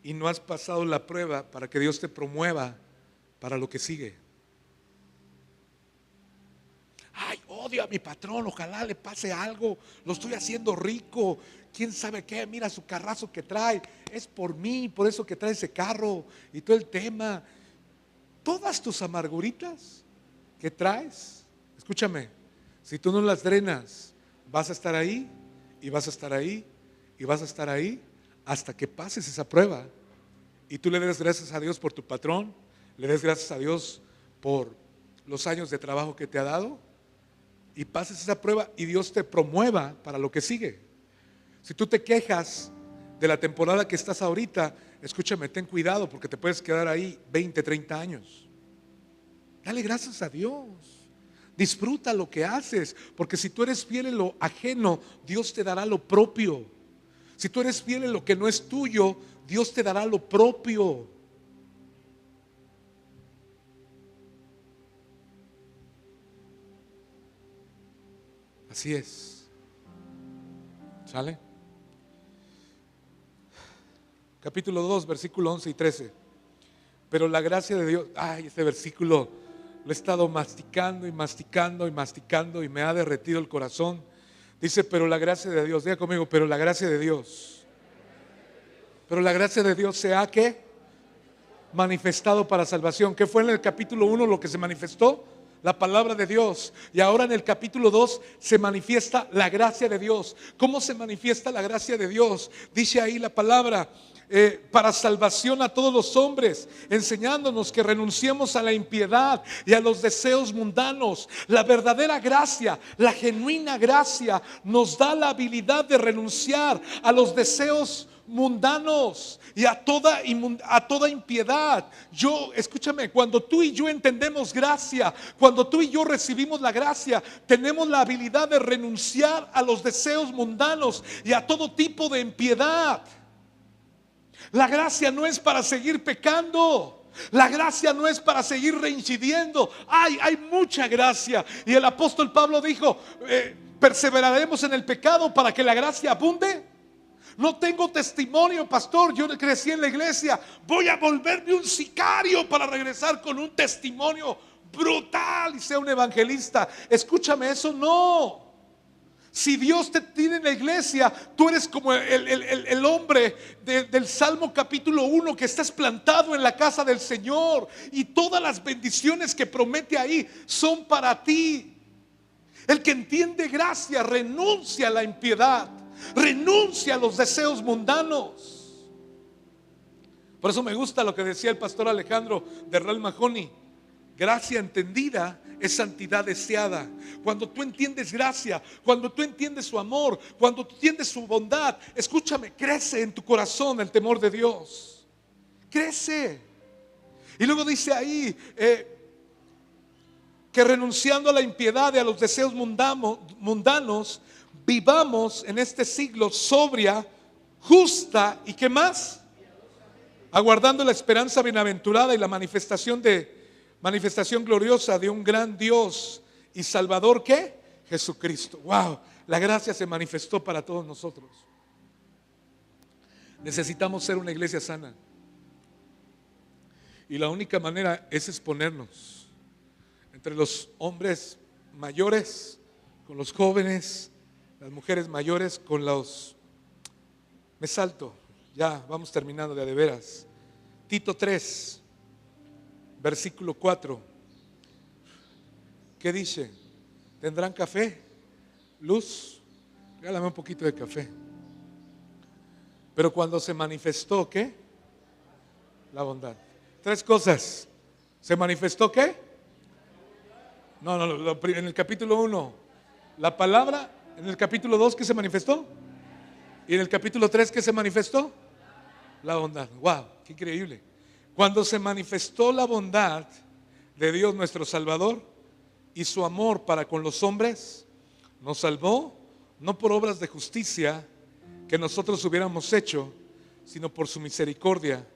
y no has pasado la prueba para que Dios te promueva para lo que sigue. Ay, odio a mi patrón, ojalá le pase algo, lo estoy haciendo rico, quién sabe qué, mira su carrazo que trae, es por mí, por eso que trae ese carro y todo el tema. Todas tus amarguritas que traes, escúchame, si tú no las drenas, vas a estar ahí y vas a estar ahí y vas a estar ahí hasta que pases esa prueba y tú le des gracias a Dios por tu patrón, le des gracias a Dios por los años de trabajo que te ha dado y pases esa prueba y Dios te promueva para lo que sigue. Si tú te quejas de la temporada que estás ahorita, escúchame, ten cuidado porque te puedes quedar ahí 20, 30 años. Dale gracias a Dios. Disfruta lo que haces, porque si tú eres fiel en lo ajeno, Dios te dará lo propio. Si tú eres fiel en lo que no es tuyo, Dios te dará lo propio. Así es. ¿Sale? Capítulo 2, versículo 11 y 13. Pero la gracia de Dios, ay, este versículo lo he estado masticando y masticando y masticando y me ha derretido el corazón. Dice, pero la gracia de Dios, diga conmigo, pero la gracia de Dios. Pero la gracia de Dios se ha ¿qué? Manifestado para salvación. ¿Qué fue en el capítulo 1 lo que se manifestó? La palabra de Dios. Y ahora en el capítulo 2 se manifiesta la gracia de Dios. ¿Cómo se manifiesta la gracia de Dios? Dice ahí la palabra, para salvación a todos los hombres, enseñándonos que renunciemos a la impiedad y a los deseos mundanos. La verdadera gracia, la genuina gracia, nos da la habilidad de renunciar a los deseos mundanos y a toda impiedad. Escúchame, cuando tú y yo entendemos gracia, cuando tú y yo recibimos la gracia, tenemos la habilidad de renunciar a los deseos mundanos y a todo tipo de impiedad. La gracia no es para seguir pecando. La gracia no es para seguir reincidiendo. Hay mucha gracia. Y el apóstol Pablo dijo, perseveraremos en el pecado para que la gracia abunde. No tengo testimonio, pastor, yo crecí en la iglesia, voy a volverme un sicario para regresar con un testimonio brutal y sea un evangelista. Escúchame, eso no. Si Dios te tiene en la iglesia, tú eres como el hombre del Salmo capítulo 1 que estás plantado en la casa del Señor y todas las bendiciones que promete ahí son para ti. El que entiende gracia renuncia a la impiedad, renuncia a los deseos mundanos. Por eso me gusta lo que decía el pastor Alejandro de Real Mahoney. Gracia entendida es santidad deseada. Cuando tú entiendes gracia, cuando tú entiendes su amor, cuando tú entiendes su bondad, escúchame, crece en tu corazón el temor de Dios. Crece. Y luego dice ahí que renunciando a la impiedad y a los deseos mundanos, vivamos en este siglo sobria, justa y ¿qué más? Aguardando la esperanza bienaventurada y la manifestación gloriosa de un gran Dios y Salvador, ¿qué? Jesucristo. Wow, la gracia se manifestó para todos nosotros. Necesitamos ser una iglesia sana. Y la única manera es exponernos entre los hombres mayores, con los jóvenes, las mujeres mayores, con los... Me salto, ya vamos terminando de veras. Tito 3, versículo 4. ¿Qué dice? ¿Tendrán café? ¿Luz? Regálame un poquito de café. Pero cuando se manifestó, ¿qué? La bondad. Tres cosas. ¿Se manifestó qué? No, en el capítulo 1, la palabra. En el capítulo 2, ¿qué se manifestó? Y en el capítulo 3, ¿qué se manifestó? La bondad. Wow, qué increíble. Cuando se manifestó la bondad de Dios nuestro Salvador y su amor para con los hombres, nos salvó no por obras de justicia que nosotros hubiéramos hecho, sino por su misericordia,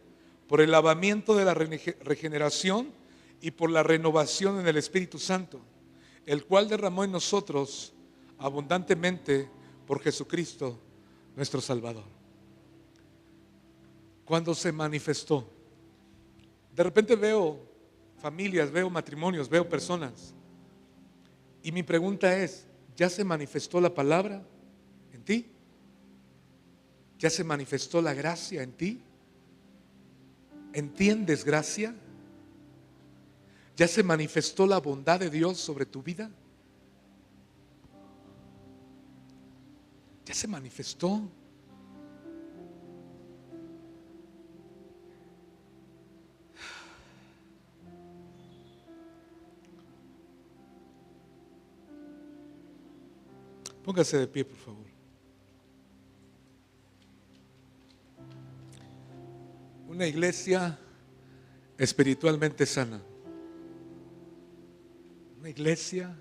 por el lavamiento de la regeneración y por la renovación en el Espíritu Santo, el cual derramó en nosotros abundantemente por Jesucristo nuestro Salvador. cuando se manifestó. De repente veo familias, veo matrimonios, veo personas. Y mi pregunta es, ¿ya se manifestó la palabra en ti? ¿Ya se manifestó la gracia en ti? ¿Entiendes gracia? ¿Ya se manifestó la bondad de Dios sobre tu vida? ¿Ya se manifestó? Póngase de pie, por favor. Una iglesia espiritualmente sana. Una iglesia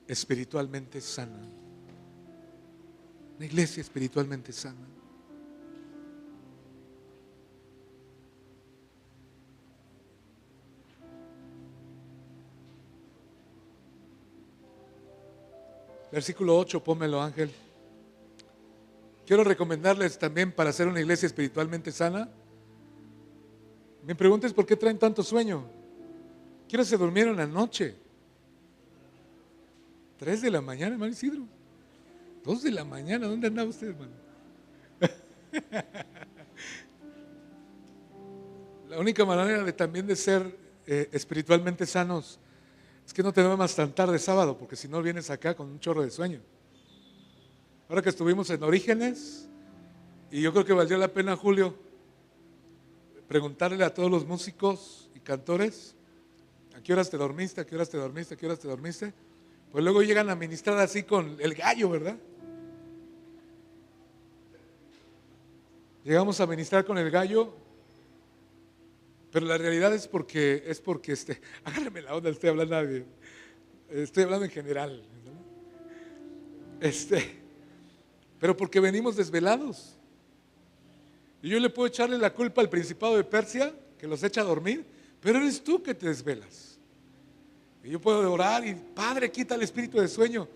espiritualmente sana. Una iglesia espiritualmente sana. Versículo 8, pónmelo, Ángel. Quiero recomendarles también para hacer una iglesia espiritualmente sana. Mi pregunta es: ¿por qué traen tanto sueño? ¿Qué hora se durmieron anoche? 3 de la mañana, hermano Isidro. 2 de la mañana, ¿dónde andaba usted, hermano? La única manera de también de ser espiritualmente sanos es que no te duermas tan tarde sábado, porque si no vienes acá con un chorro de sueño. Ahora que estuvimos en Orígenes, y yo creo que valió la pena, Julio, preguntarle a todos los músicos y cantores: ¿a qué horas te dormiste? ¿A qué horas te dormiste? ¿A qué horas te dormiste? Pues luego llegan a ministrar así con el gallo, ¿verdad? Llegamos a ministrar con el gallo, pero la realidad es porque agárrame la onda, estoy hablando en general, ¿no? Pero porque venimos desvelados. Y yo le puedo echarle la culpa al principado de Persia, que los echa a dormir, pero eres tú que te desvelas. Y yo puedo orar y: Padre, quita el espíritu de sueño.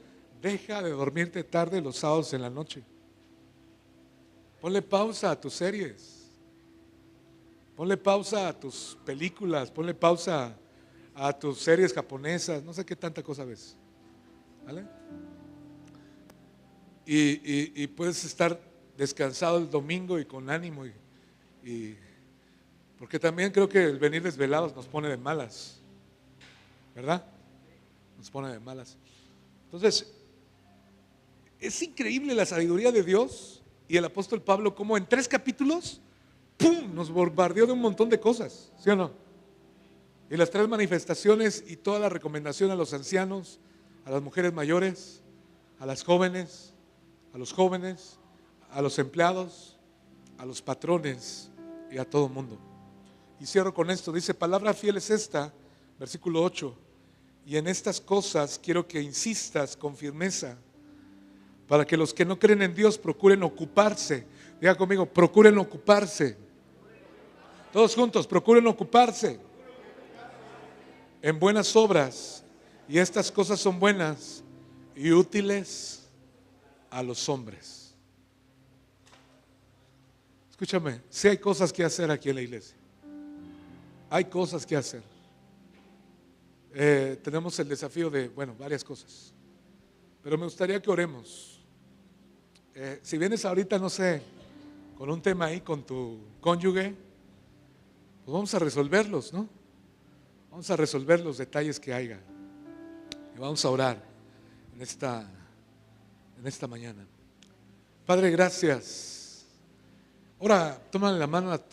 Deja de dormirte tarde los sábados en la noche. Ponle pausa a tus series. Ponle pausa a tus películas. Ponle pausa a tus series japonesas. No sé qué tanta cosa ves. ¿Vale? Y puedes estar descansado el domingo y con ánimo. Porque también creo que el venir desvelados nos pone de malas. ¿Verdad? Nos pone de malas. Entonces, es increíble la sabiduría de Dios y el apóstol Pablo, como en 3 capítulos, ¡pum!, nos bombardeó de un montón de cosas, ¿sí o no? Y las 3 manifestaciones y toda la recomendación a los ancianos, a las mujeres mayores, a las jóvenes, a los jóvenes, a los empleados, a los patrones y a todo mundo. Y cierro con esto, dice: palabra fiel es esta, versículo 8, y en estas cosas quiero que insistas con firmeza, para que los que no creen en Dios procuren ocuparse. Diga conmigo: procuren ocuparse. Todos juntos: procuren ocuparse en buenas obras, y estas cosas son buenas y útiles a los hombres. Escúchame, si hay cosas que hacer aquí en la iglesia. Hay cosas que hacer. Tenemos el desafío de, varias cosas. Pero me gustaría que oremos. Si vienes ahorita, no sé, con un tema ahí con tu cónyuge, pues vamos a resolverlos, ¿no? Vamos a resolver los detalles que haya. Y vamos a orar en esta mañana. Padre, gracias. Ahora, tómale la mano a